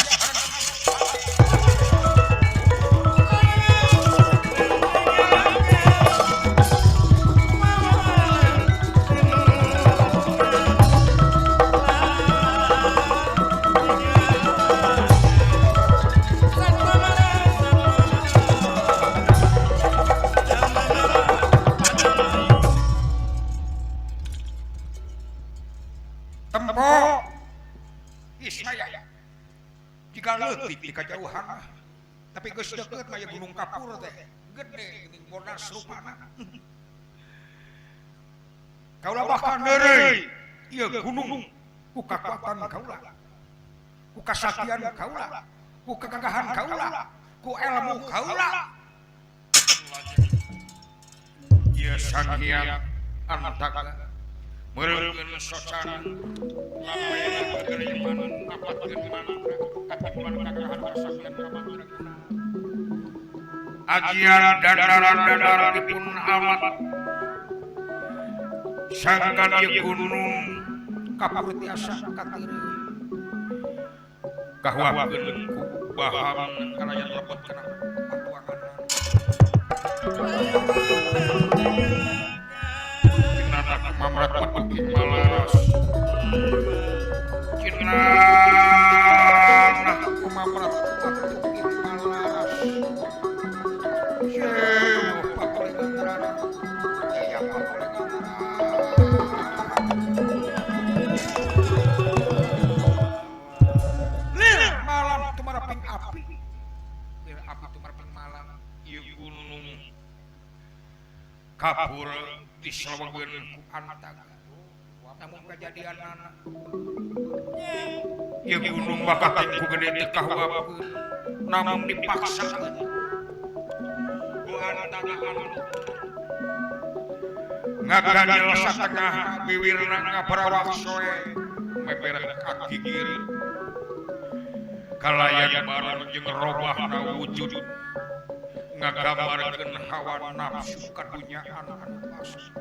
tempo Ismaya jika leutik di kajauhan tapi geus deukeut mah Gunung Kapur teh gede geuning monas rupana kaula bahkan deureuy ieu gunung ku kakuatan kaula ku kasaktian kaula ku kegagahan kaula ku ilmu kaula ieu Sang Hyang Antaga meureukeun socan lampayan kegeriman apatkeun mantra katimulan kagagahan kasaktian kamandraguna ajian dandaran dipun amat sangkan ieu gunung Kapur tiasa katireuy kahwakeun ku baham kalayan lebet kana patuanganan Cinana kumamrat patuki malaras Cinana kumamrat patuki malaras Yew pakulingandrana Yaya pakulingandrana Lil malam tumaraping api Lil api tumaraping malam Ieu gunung Kapur diselewegeun ku Antaga namun kejadianana ieu gunung bakatin ku gede teu kahwakeun namun dipaksakeun ku Antaga anu ngaganjel satengah bibirna ngabarawak soe meber kaki kiri kalayan bareng jeung robahna wujud ngagamarkeun hawa nafsu kadunyaan anu pasti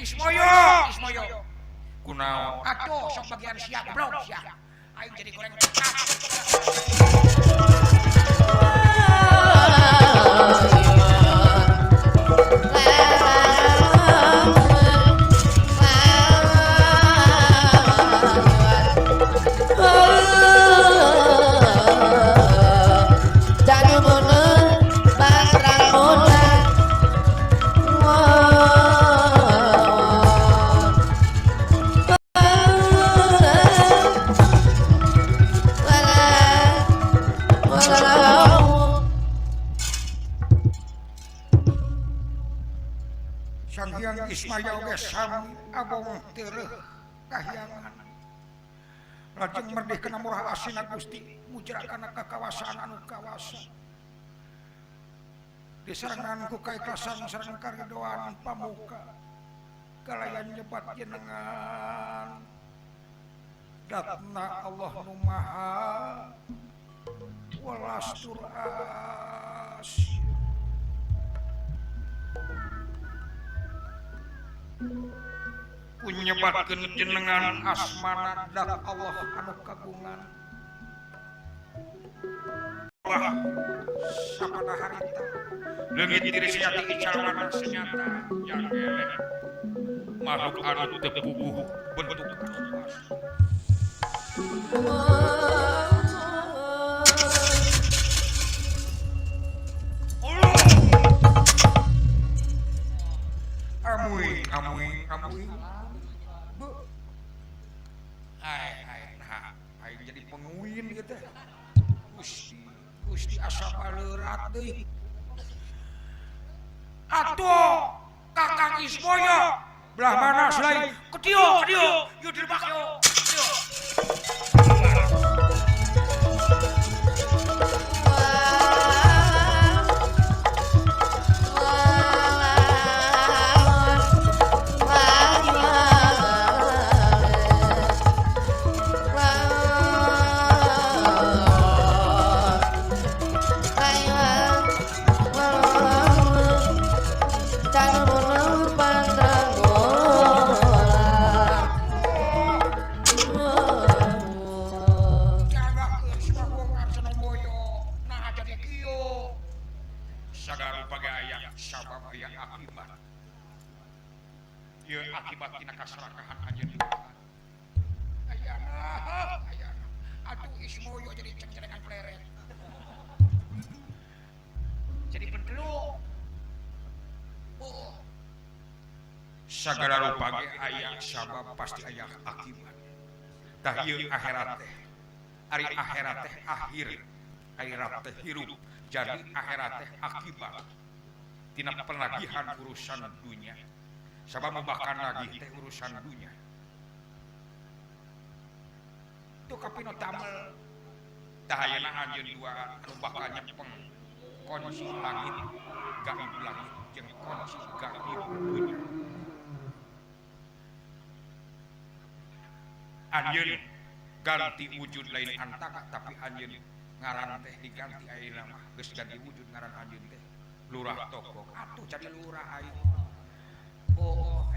Ismoyo kunaon atuh sok bagian siap blok siap aing jadi goreng cepat Sang Hyang Ismaya oge sami abong teureuk kahyangan. Lajeng merdeh kana murah asina Gusti mujra kana kakawasaan anu kawasa. diserangan ku kaikhlasan sareng karidoan pamuka kalayan nyebat jenengan datna Allah nu maha welas tur asih ku nyebatkeun jenengan asmana dat Allah anu kagungan wah sabana harita leungit diri sia ti icalana senyata yang eleh makhluk anu teu puguh bentuk rupas Amuing. Hai, nah, aing jadi penguin gitu. Gusti asa baleurat deui. Atuh, Kakang Ismoyo, belah mana selain kedio, yuk dirbak yuk. Akibat tina kaserakahan anjeun ayana aduh Ismoyo jadi cengcerengan pleret jadi pendeluk sagala rupa ge aya sabab pasti aya akibat tah ieu akhirat teh ari akhirat teh akhir akhirat teh hirup jadi akhirat teh akibat tina penagihan urusan dunia sabab bahkan lagi teh urusan dunia tuh kapino tamel tahayana anjeun dua anu bakal nyepeng kunci langit gaib langit jeung kunci gaib dunia anjeun ganti wujud lain antara tapi anjeun ngaran teh diganti ayeuna mah geus ganti wujud ngaran anjeun teh lurah toko atuh jadi lurah aing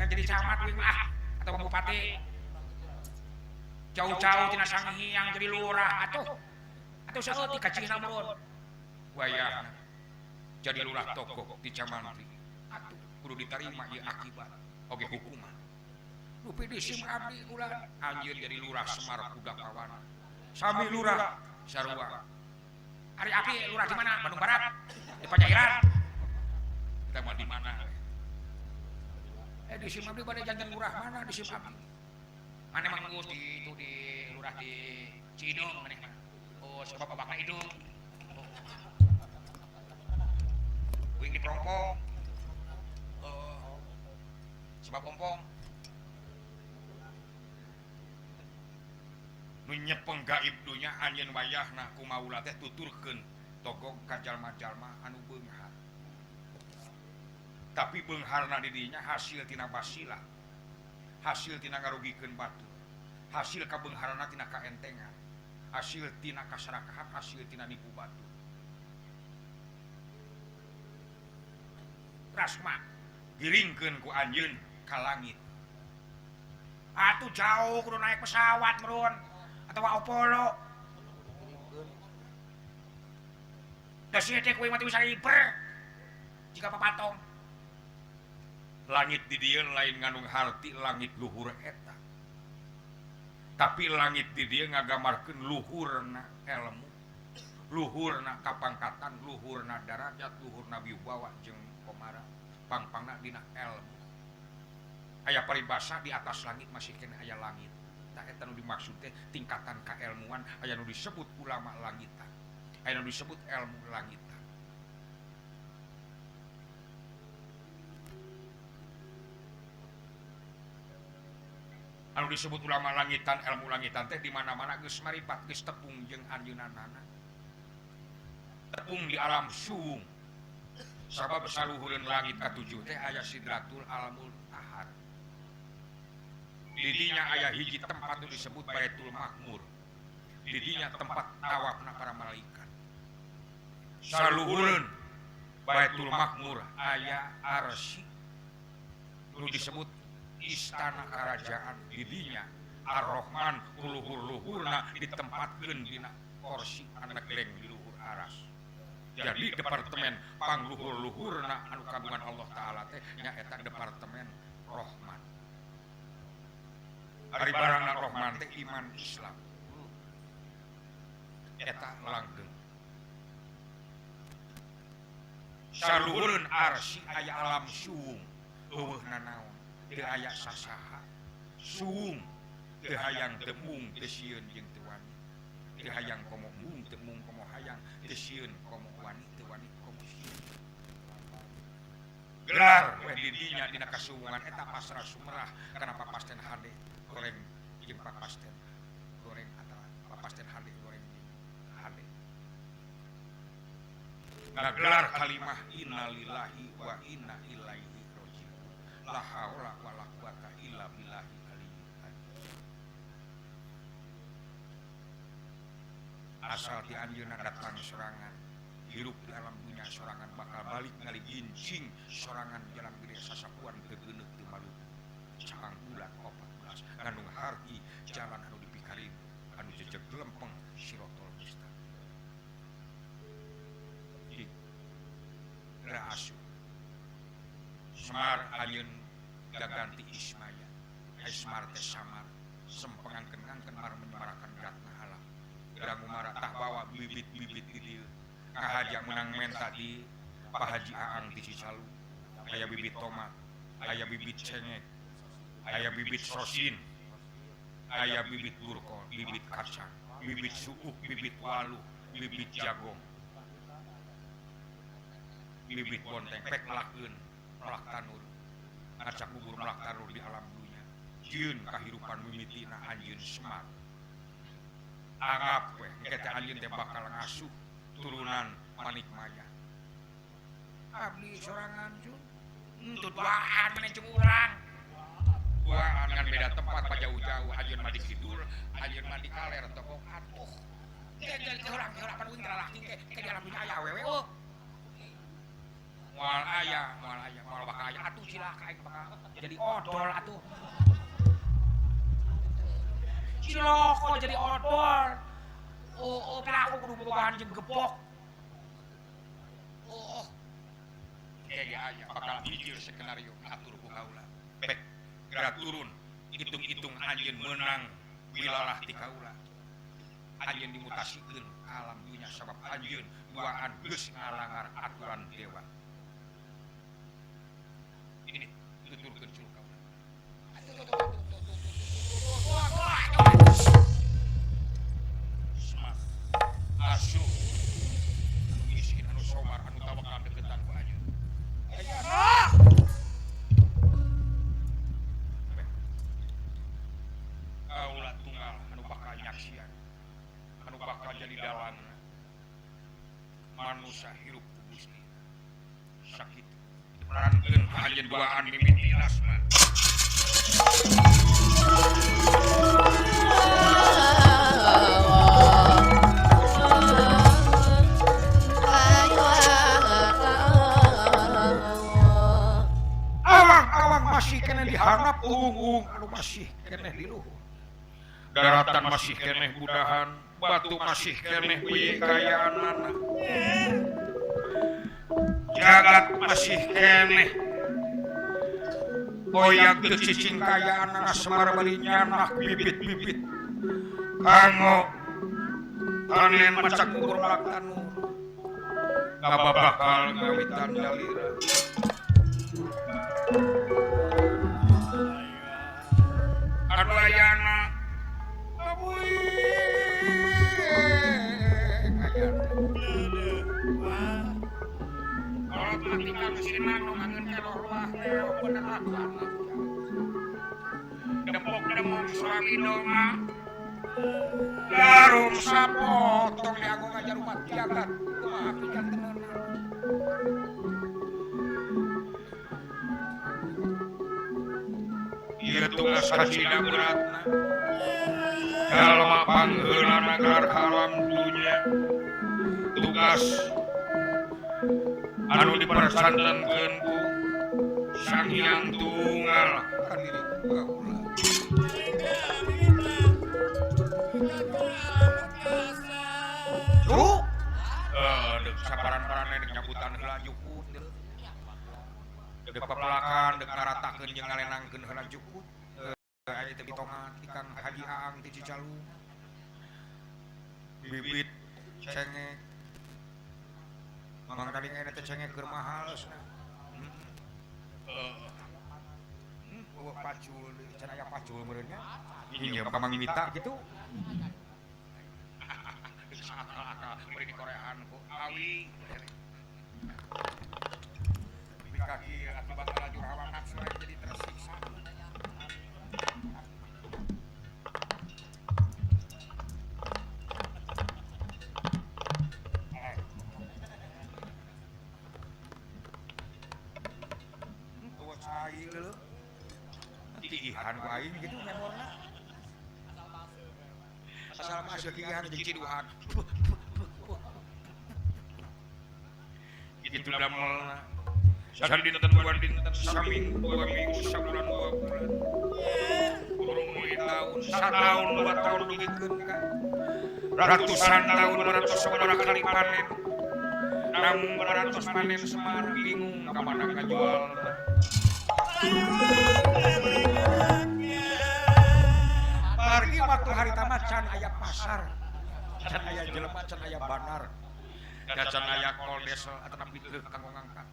yang jadi camat wing atau bupati jauh-jauh tina Sangiang jadi lurah atau saeutik ka Cihapur wayahna jadi lurah toko di Camantri atuh kudu ditarima ieu akibat oge hukuman rupi disim abdi ulah anjeun jadi lurah Semar Pudakawana sami lurah sarua ari abdi lurah di mana Bandung Barat di Pajairan kita mah di mana di sim abdi bade janten lurah mana di sim abdi mana mah ngurus di itu di lurah di Cidung maneh mah oh sebab babakna Idung wing di Prompong sebab Pompong nu nyepeng gaib dunya anjeun wayahna kumaula teh tuturkeun togog ka jalma-jalma anu beunghar tapi beungharna di dinya hasil tina basila hasil tina ngarugikeun batu hasil kabeungharna tina kaentengan hasil tina kaserakahan hasil tina nipu batu rasma giringkeun ku anjeun ka langit atuh jauh kudu naik pesawat meron atawa Apollo da sieu teh kuwi mah teu bisa hiper jika papatong langit di dieu lain ngandung harti langit luhur eta tapi langit di dieu ngagamarkeun luhurna ilmu luhurna kapangkatan luhurna darajat luhurna wibawa jeung komara pangpangna dina ilmu aya paribasa di atas langit masih kena aya langit tah eta nu dimaksud teh tingkatan kailmuan aya nu disebut ulama langitan aya nu disebut ilmu langitan anu disebut ulama langitan ilmu langitan teh di mana-mana geus maripat geus tepung jeung anjeunanana tepung di alam suung sabab saluhureun langit katujuh teh aya Sidratul Al-Muntaha. Di dinya aya hiji tempat nu disebut Baitul Ma'mur. Di dinya tempat tawafna para malaikat. Saluhureun Baitul Ma'mur aya Arsy nu disebut istana kerajaan. Di dinya Ar-Rahman luhur-luhurna ditempatkeun dina kursi anu geleng di luhur aras. Jadi departemen pangluhur-luhurna anu kagungan Allah Ta'ala teh nyaeta departemen Rahman. Ari barangna Rahman teh iman Islam. Eta langgeng. Saluhureun Arsy aya alam suung, eueuhna naon, teu aya sasaha. Suung teu hayang teu mung teu sieun jeung teu wani. Teu hayang komo mung teu mung komo hayang, teu sieun komo wani teu wani komo sieun. Gelar we di dinya dina kasuungan eta pasrah sumrah kana papasten hade goreng jeung papasten goreng atawa papasten hade goreng jeung hade. Ngagelar kalimah innalillahi wa inna ilaihi raji'un. La haula wala quwata illa billahi aliyyil azim. Asal ti anjeunna datang sorangan, hirup di alam dunia sorangan, bakal balik ngali gincing sorangan jalan gede sasapuan teu geuneuk teu malu. Caang bulan 14 ngandung harti jalan anu dipikarin anu jejeg lempeng Sirotol Mustaqim. Raasu Semar anjeun gaganti Ismaya. Semar teh samar sempengan-kengan mar menyemarakan gerakna alam. Gerang umara tah bawa bibit-bibit di dieu. Ngahajak menang men tadi Pak Haji Aang di Cicalu. Aya bibit tomat, aya bibit cengek, aya bibit sosin, aya bibit burkol, bibit kacang, bibit suuk, bibit waluh, bibit jagong. Bibit bonteng pek melakeun melak tanur ngacak bubur melak tanur di alam dunia jieun kahirupan mimitina anjeun Semar. Anggap we engke teh anjeun teh bakal ngasuh turunan Manik Maya. Abdi sorangan cu entut duaan meneh jeung urang. Duaan ngan beda tempat pa jauh-jauh, anjeun mah di kidul, anjeun mah di kaler toko atuh. Jadi urang pan wing lalaki ke di alam dunia aya wewe oh. Moal aya, moal bakal aya atuh cilaka aing bakal jadi odol atuh. Ciloko jadi odol. Oh, pila aku kudu bobogohan jeung gepok. Oh. Kayak aya bakal mikir skenario atur ku kaula. Bek gerak turun, hitung-hitung anjeun meunang wilalah ti kaula. Anjeun dimutasikeun alam dunya sabab anjeun duaan geus ngalangar aturan dewa. Ini tuturkeun culu kaula. Semar asu anu miskin anu somar anu tawakal deketan ku anjeun. Kaula tunggal anu bakal nyaksian, anu bakal jadi dalanna manusia hirup ku Gusti. Sakit perankeun anjeun duaan mimiti asma. Awang masih kena diharap, uung anu masih kena di luhur. Daratan masih kena budahan, batu masih kena bieu kayaanana. Jagat masih keneh boyak teu cicing kayaanana Semar bari nyanak bibit-bibit kanggo tanen macak kubur melak tanur ngababakal ngawitan dalira. Anu ayana abuy tinggal di sini nu ngangeun kelorwah leo bener lakuan. Dempok-dempok suramino mah garum sapotong di agung ajar umat jagat kumaha pijan temenan. tugas kasina beratna jalma pangheulana gelar alam dunya tugas anu dipersantenkeun ku Sang Hyang Tunggal ka diri kaula. Tuh, dek saparan-paranna dek nyabutan heula jukut. Dek papelakan dek naratakeun jeung ngalenangkeun heula jukut. Aya teh bitongan ti Kang Haji Aang ti Cicalung. Bibit cengek. Mang tadi aya teh cengek keur mahal cenah. Pacul, can aya pacul meureun nya. Ieu pamangmita kitu. Beri di Koreaan ku awi. Di kaki akibat lajur hawa nafsu jadi tersiksa. Tuh cai leuh. Diihan ku aing gitu memorna. Asal masuk kieuhan jeung ciduhan. Gitu damelna. Can dinten bulan dinten saminggu 2 minggu sabulan 2 bulan. Urung meuli taun, sataun 2 taun dugikeun ka. Ratusan taun baratos sabaraha kali panen. Namun baratos panen semar bingung ka mana ngajualna. Margi waktu hari tamat can aya pasar, can aya jelema, can aya banar, can aya kol desa atau nabi kanggo ngangkat.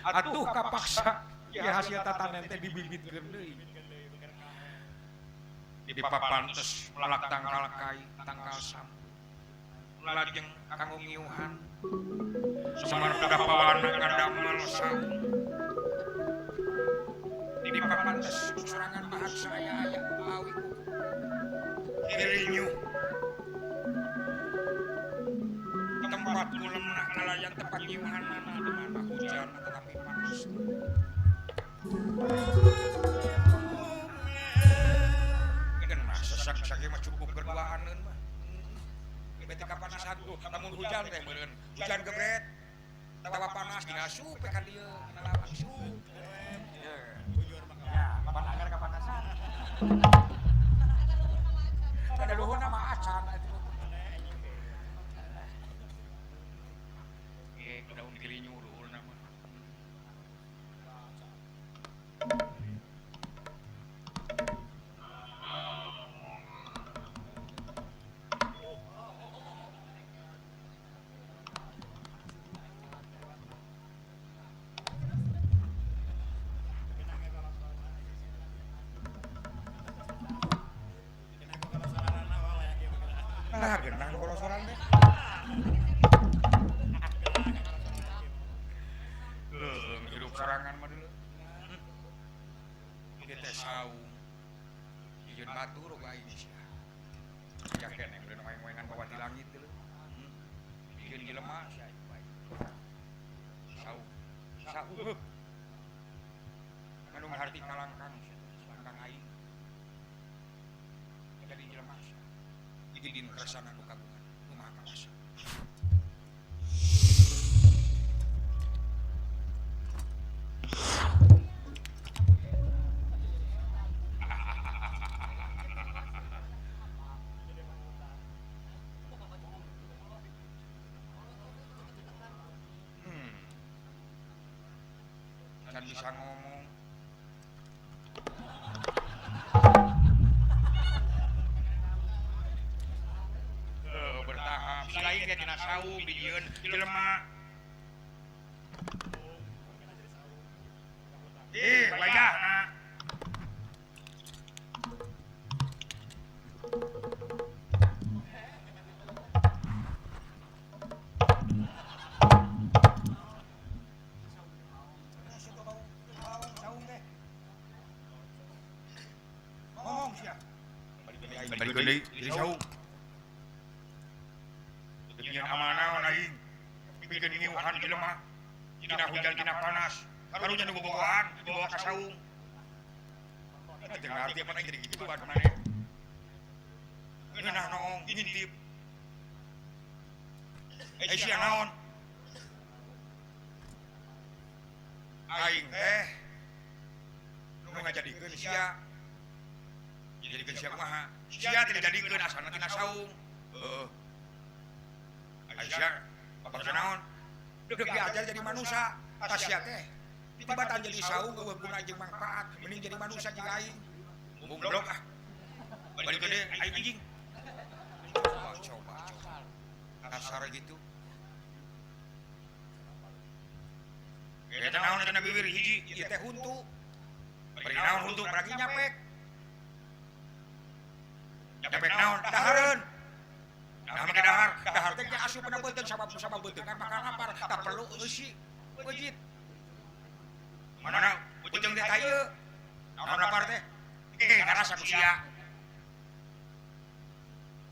Atuh kapaksa, ya hasil tatanen teh dibibitkeun deui. Di papantes melak tangkal kai, tangkal sam, lajeng kanggo ngiuhan. Semar kadapawana ngandamel saung. Di papantes sorangan bahan saya aya awi kirinyu tempat kulemna kalayan tempat nyiuhanana di mana hujan tetapi panas ini mah sesak-saknya mah cukup berduaaneun mah beti kapanasan tuh namun hujan teh meureun hujan gebret tawa panas dingasup ka dieu nalawan sup kapan agar kapanasan ada luhur nama acan daun kilinyu luhur nama nah genang korosoran deh hidup serangan mah dulu ini teh saung ijeun batur ka aing sia ya keneh beuneu maeng-maengan bawah di langit dulu ijeun jelema sia bae saung anu ngarti kalangkang langkang aing jadi jelema sia din kersana nu kagungan nu maha kawasa can bisa ngomong bertahap selain dia tina saung dijieun jelema wajahna ngomong sia balik deui jadi saung yang amanah aing bikin ngiuhan jelema tina hujan tina panas karunya nu bobogohan dibawa ka saung Teu ngarti apa jadi gitu kan maneh. Ngeunah noong ngintip. Sia naon? Aing teh nu ngajadikeun sia. Jadikeun sia kumaha? Sia teh dijadikeun asalna tina saung. Heeh. Aisyah, bapak naon? Dek diajar jadi manusia. Tasya teh tibatan jadi saung eueuh guna jeung manfaat. Mending jadi manusia jeung aing. Goblok ah. Balik ke deui aing anjing. Coba. Kasar gitu. Eta naon eta bibir hiji, ieu teh huntu. Bari naon huntu berarti nyapek. Nyapek naon? Dahareun. Nah make dahar teh asupna beuteung sama beuteungan maka lapar, tak perlu eusi. Wajib. Manana beuteung teh ka ieu. Naon lapar teh? Ngarasa ku sia.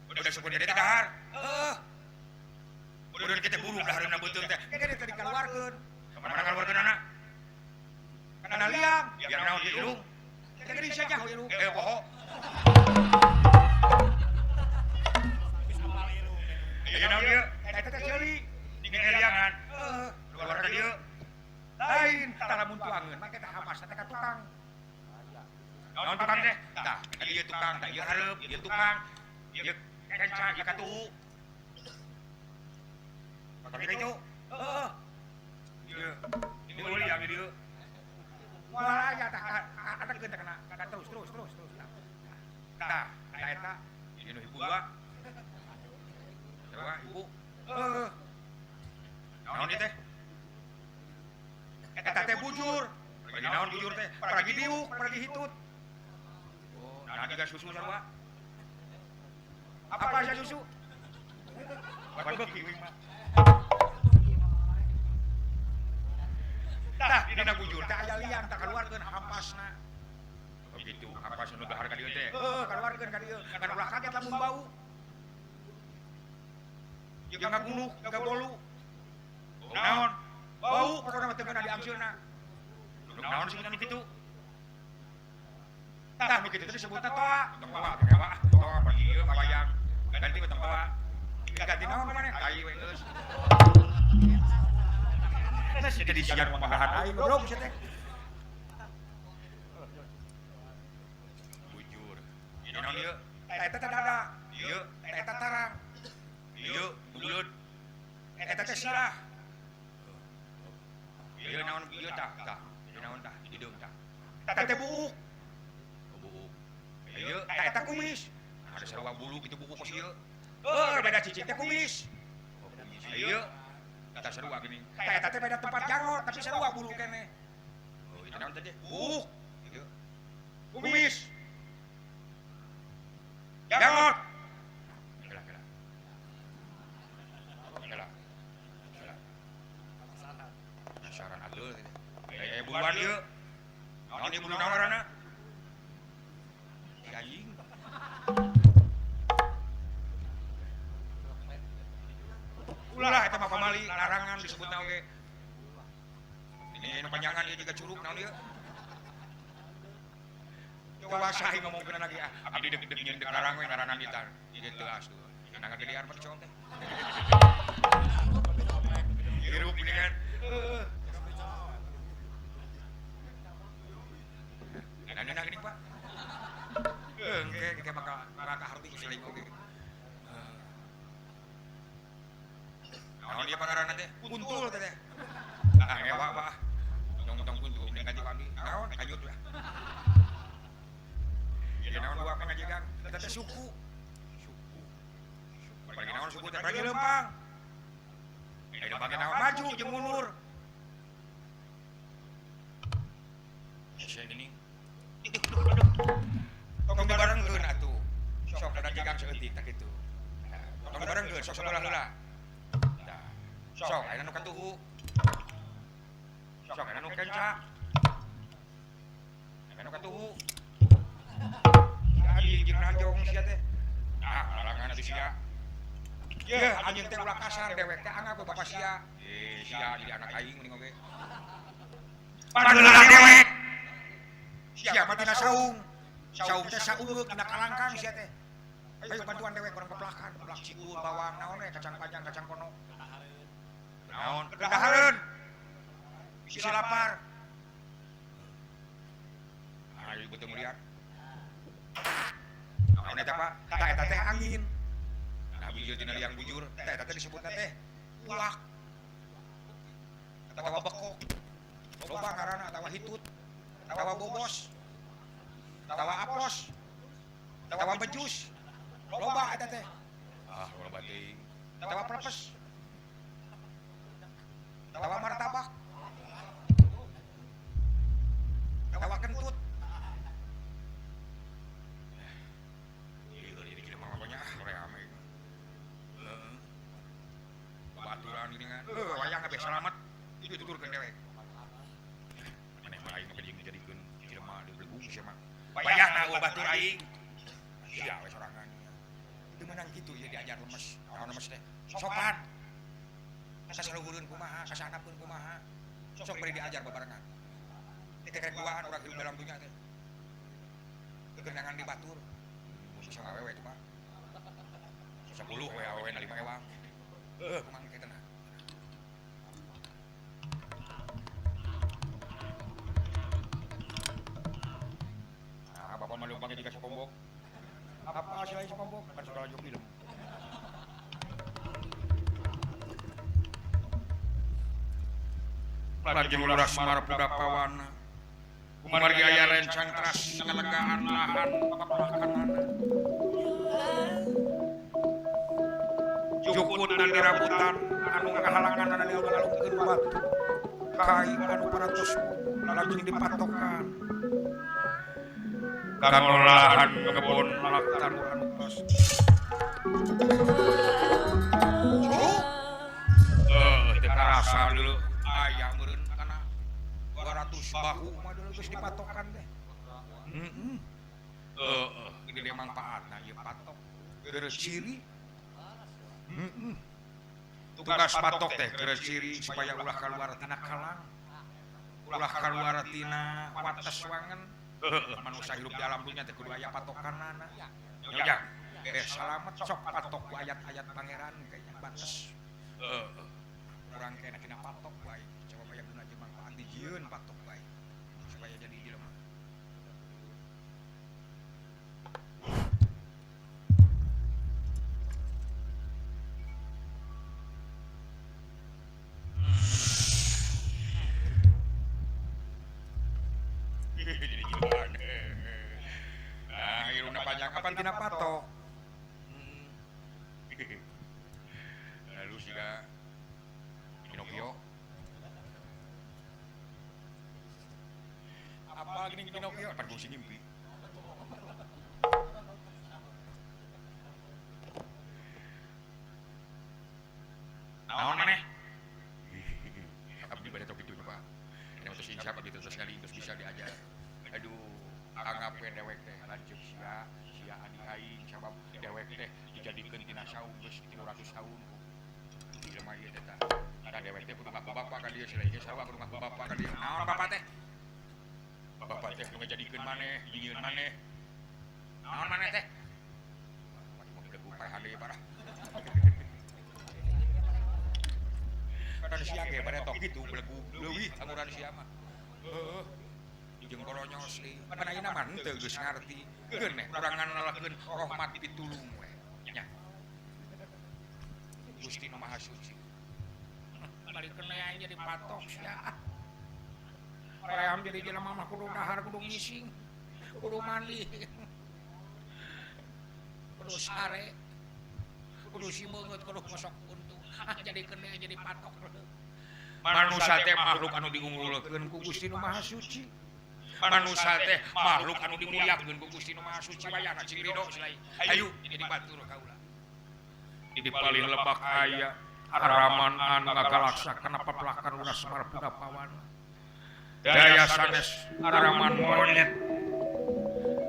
Udah suku dia teh dahar. Heeh. Udah kita buru dahareunna beuteung teh. Kene teh dikeluarkeun. Mana keluarkeun anak? Kana liang, biar naon di irung. Teh geuning saja ho irung. Poho. Ya naon dieu? Eta teh ceuli. Dingin liangan. Keluar ka dieu. Lain tah lamun tuangeun mah kita hamasna teh ka tukang. Naon tukang teh? Tah, ka dieu tukang, tah ieu hareup, ieu tukang. Ieu kenca, ieu katuhu. Pakai itu. Heeh. Ini boleh yang dia. Wah, ya tak ada kita kena terus. Nah, eta ini ibu gua. Coba ibu. Naon ieu teh? Eta teh bujur. Bagi naon bujur teh? Paragi diuk, paragi hitut. Oh, nah diga susu sarua. Apa aja susu? Bapak kiwing mah. Tah, dina bujur teh aya liang tak keluarkeun hampasna. Begitu, hampas nu dahar ka dieu teh. Keluarkeun ka dieu. Ngan ulah kaget lamun bau. Ieu ngaguluk, ngabolu. Naon? Bau pokona teu kena diamseulna. Naon sih nu kitu? Tah, nu kitu teh disebutna toa. Toa bagi ieu mabayang. Ganti we toa. Ganti naon maneh? Tai we geus. Nasi jadi siar pembahasan aing bro bisa teh. Bujur. Ini naon ieu? Eta teh dada. Ieu eta tarang. Ieu buleud. Eta teh sirah. Ieu naon ieu tah. Ieu naon tah? Hideung tah. Eta teh buuk. Buuk. Ieu eta kumis. Ada sarua bulu kitu buuk kos ieu. Beda cicing teh kumis. Ieu kata sarua geuning. Eta teh beda tempat jangot, tapi sarua bulu keneh. Oh, itu naon teh? Buuk. Ieu. Kumis. Jangot. Kela. Nasaran ageul teh. Aya buluan ieu. Naon ieu bulu naon ngaranna? Anjing. Ulah eta mah pamali larangan disebutna oge. Ini panjangan ieu juga curug naon ieu? Kuasai ngomongkeun lagi ah. Abdi deg-deg nyeun deg larang we ngaranan ditar. Ieu teu as tuh. Nangga gedean percon teh. Hirup ini kan. Nana gini Pak. Engke kita bakal kaharti ku saling oge. Naon dia pangaranna teh? Kuntul teh. Ah ngewa Pak. Tong kuntul ini ganti abdi. Naon kanyut lah. Ya naon dua apa ngajegang? Eta teh suku. Bagi naon suku teh bagi lempang. Aya bagi naon maju jeung mundur. Sia geuning. Tong dibarengkeun atuh. Sok ada jegang saeutik tak kitu. Tong dibarengkeun sok sabelah heula. Sok aya nu katuhu. Sok aya nu kenca. Aya nu katuhu. Adi jeung najong sia teh. Nah, larangan atuh sia. Yeuh, anjeun teh ulah kasar dewek teh anggap bapak sia. Sia jadi anak aing mending oge. Paneulah dewek. Sia mah tina saung. saung teh saunggeuk dina kalangkang sia teh. Ayo bantuan dewek urang peplakan, peplak cikul bawang naon we kacang panjang kacang kono. Naon? Kedahareun. Bisi lapar. Ayo betul melihat. Naon eta Pak? Tah eta teh angin. Nah bujur tina liang bujur, eta teh disebutna teh uak. Atawa bekok. Loba ngaranna atawa hitut. Atawa bobos. Atawa apos. Atawa bejus. Loba eta teh. Loba teuing. Atawa plepes. Atawa martabak. Atawa kentut. Ieu di kieu mah pokoknya rame. Heeh. Baturan geuningan. Wayang ge salamet. Itu tuturkeun dewek. Maneh mah aing mah dijadikeun jelema di belegung sia mah. Wayahna batur aing. Sia we sorangan. Itu menang kitu ieu diajar lemes. Naon lemes teh? Sopan. Sasaluhureun kumaha, sasanapkeun kumaha. Sok bari diajar babarengan. Teh kerek duaan urang hidup dalam dunya teh. Kegenangan di batur. Musuh sama awewe itu Pak. 10 we awewe na 5 ewang. Kumang kitu nah. Bapak malu panggil dikasih pombok. Apa hasilnya si pombok? Kan segala jok film. Lagi luras marpuda pawana. Kumargi aya rencang teras ngelegaan lahan paplakanana. Jukut dan dirabutan anu ngahalangan anu ngalungkeun batu. Kai anu paratos lajeng dipatokan. Kanggo lahan kebon laktan anu tos. Teu karasa deuleu aya meureun kana 200 bahu mah deuleu geus dipatokan teh. Gede manfaatna ieu patok. Geus ciri. Tugas patok teh geus ciri supaya ulah kaluar tina kalang. Ulah kaluar tina wates wangen. Manusia hidup di alam dunia teh kudu aya patokanana. Ya, salamet sok patok ku ayat-ayat pangeran kayaknya bates. Urang kena kena patok bae. Coba aya guna jeung manfaat dijieun patok bae. Supaya jadi jelema. Jadi gimana? Nah, irungna panjang kapan tina patok? Lalu siga Pinocchio. Apa gini Pinocchio? Pan kungsi ngimpi. Naon maneh? Abdi bade tok kitu Pak. Nya tos insya Allah terus sekali terus bisa diajar. Aduh, anggap we dewek teh lanjut sia adi aing sabab dewek teh dijadikeun tina saung geus 300 tahun. Jelema ieu teh tah. Ada dewek teh kudu ngaku bapak ka dieu silai geus sarua kudu ngaku bapak ka dieu. Naon bapak teh? Bapak teh nu ngajadikeun maneh, nyieun maneh. Naon maneh teh? Cuma belegu parahade parah. Kadang sia ge bade tok kitu belegu leuwih amuran sia mah. Heeh. Jeung kolonyos deui. Pan ayeuna mah henteu geus ngarti. Geuneh urang ngalahkeun rahmat pitulung we. Nya. Gusti Nu Maha Suci. Balikeun aya jadi patok sia. Hoream jadi jelema mah kudu dahar, kudu ngising, kudu mandi. Kudu sare. Kudu simeungeut, kudu ngosok untung. Jadikeun aya jadi patok. Manusia teh makhluk anu diunggulkeun ku Gusti Nu Maha Suci. Manusia teh makhluk anu dimuliakeun ku Gusti Nu Maha Suci wayahna cing ridho silai. Ayo jadi batur kaula. Di palih lebak aya araman anu ngagalaksakeun pepelakan lunas marpuda pawana. Daya sanes araman monyet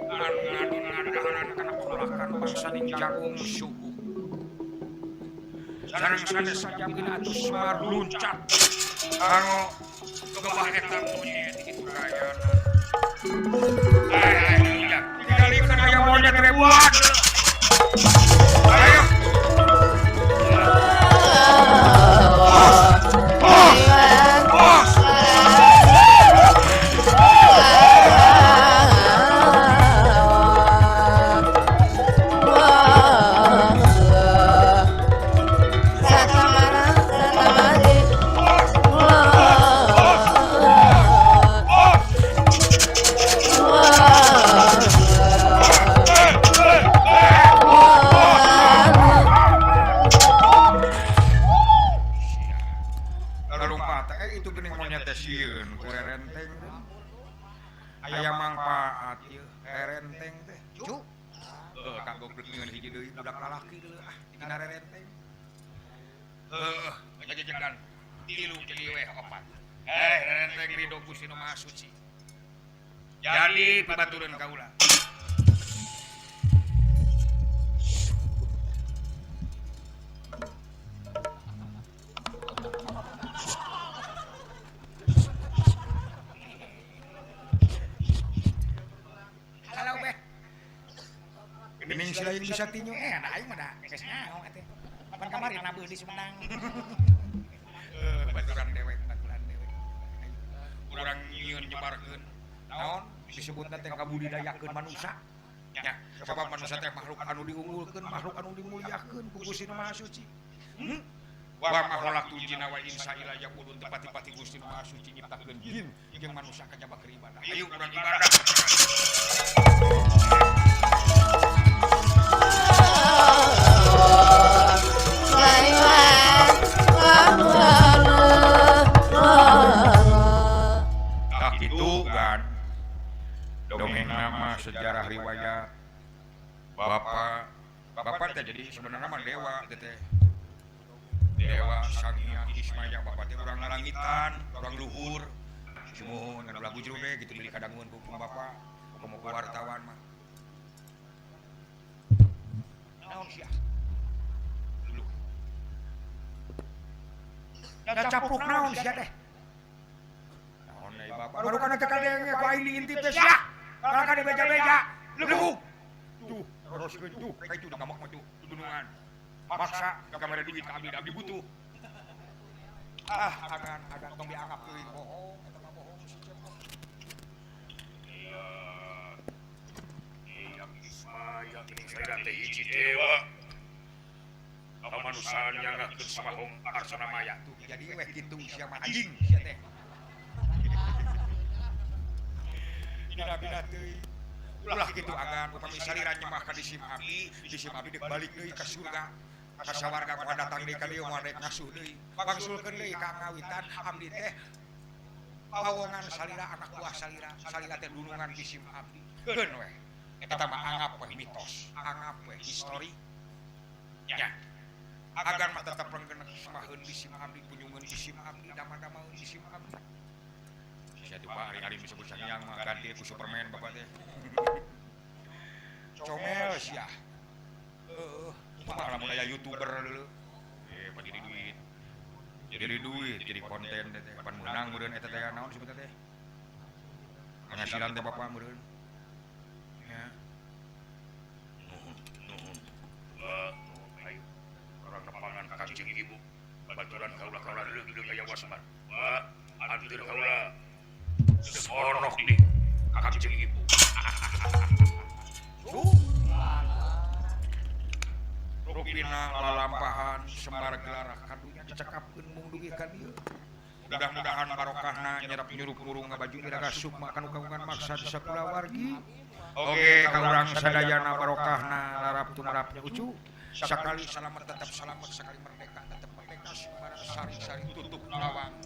anu ngadu-ngadahanan kana pepelakan bangsa ning jagung suku. Sareng sanes sajamkeun atuh semar luncat kanggo gebah eta monyet itu rayana. Ayo, monyet ribuan. Ayo. Itu gening monyet teh sieun ku renteng. Aya manfaat ieu renteng teh. Cu. Kanggo geuningan hiji deui budak lalaki deui dina renteng. Jajagan 3 jadi weh 4. Renteng ridho Gusti Nu Maha Suci. Jadi pibatureun kaula. Gening si lain bisa tinyu Nah aing mah da geus nyaho atuh. Pan kamari nabeul di Sumedang. Baturan dewek. Urang nyieun nyebarkeun. Naon disebutna teh kabudidayakeun manusia. Nya, sabab manusia teh makhluk anu diunggulkeun, makhluk anu dimuliakeun ku Gusti Nu Maha Suci. Wa ma khalaqtu jinna wa insa illa liya'budun tepati-pati Gusti Nu Maha Suci nyiptakeun jin jeung manusia kajaba keur ibadah. Ayo urang ibadah. Tak itu kan dongeng nama sejarah riwayat bapak teh jadi sebenarnya mah dewa teh dewa Sang Hyang Ismaya bapak teh urang ngalangitan urang luhur cuma ngan lagu jero deh gitu beli kadangun ku bapak komo ku wartawan mah naon sia dulu da capruk naon sia teh naon deui bapak baru kana teh kadenge ku aing diintip teh sia kalau kana beja-beja leugu tuh teruskeun tuh ka itu da ngamak mah tuh dunungan maksa kamera duit ka abdi butuh agan tong dianggap teuing bohong eta mah bohong si cepet iya Ismaya ini saya teh hiji dewa kamanusiaan nyangakeun samahong arsana maya tuh jadi weh kitu sia mah anjing sia teh bina-bina teuing ulah kitu agan upami salira nyemah ka disim abdi deuk balik deui ka surga ka sawarga ku datang deui ka dieu moal rek ngasuh deui bangsulkeun deui ka ngawitan abdi teh pawongan salira anak buah salira teh dunungan disim abdi keun weh eta mah anggap weh mitos anggap weh histori nya agan mah tetep renggeun samaheun disim abdi punyungeun disim abdi dama-damaeun disim abdi sia teh Pak ari disebut Sang Hyang mah ganti ku Superman bapak teh comel sia malah mun aya YouTuber dulu jadi duit jadi konten teh kapan menang meureun eta teh naon disebutna teh penghasilan teh bapak meureun ya nuhun ayo orang nepangan ka Kangjeng Ibu baturan kaula deuleu aya wasmar anteur kaula seorok di Kangjeng Ibu rupina lalampahan sembar gelarah kadunya dicekapkeun mung dugi ka dieu mudah-mudahan barokahna nyerap nyurup murung ngabaju iraga sukma kanu kagungan maksad sakulawargi oge ka urang sadayana barokahna larap tumrapnya ucu sakali selamat tetap selamat sakali merdeka tetap merdeka sembarang sari-sari tutup lawang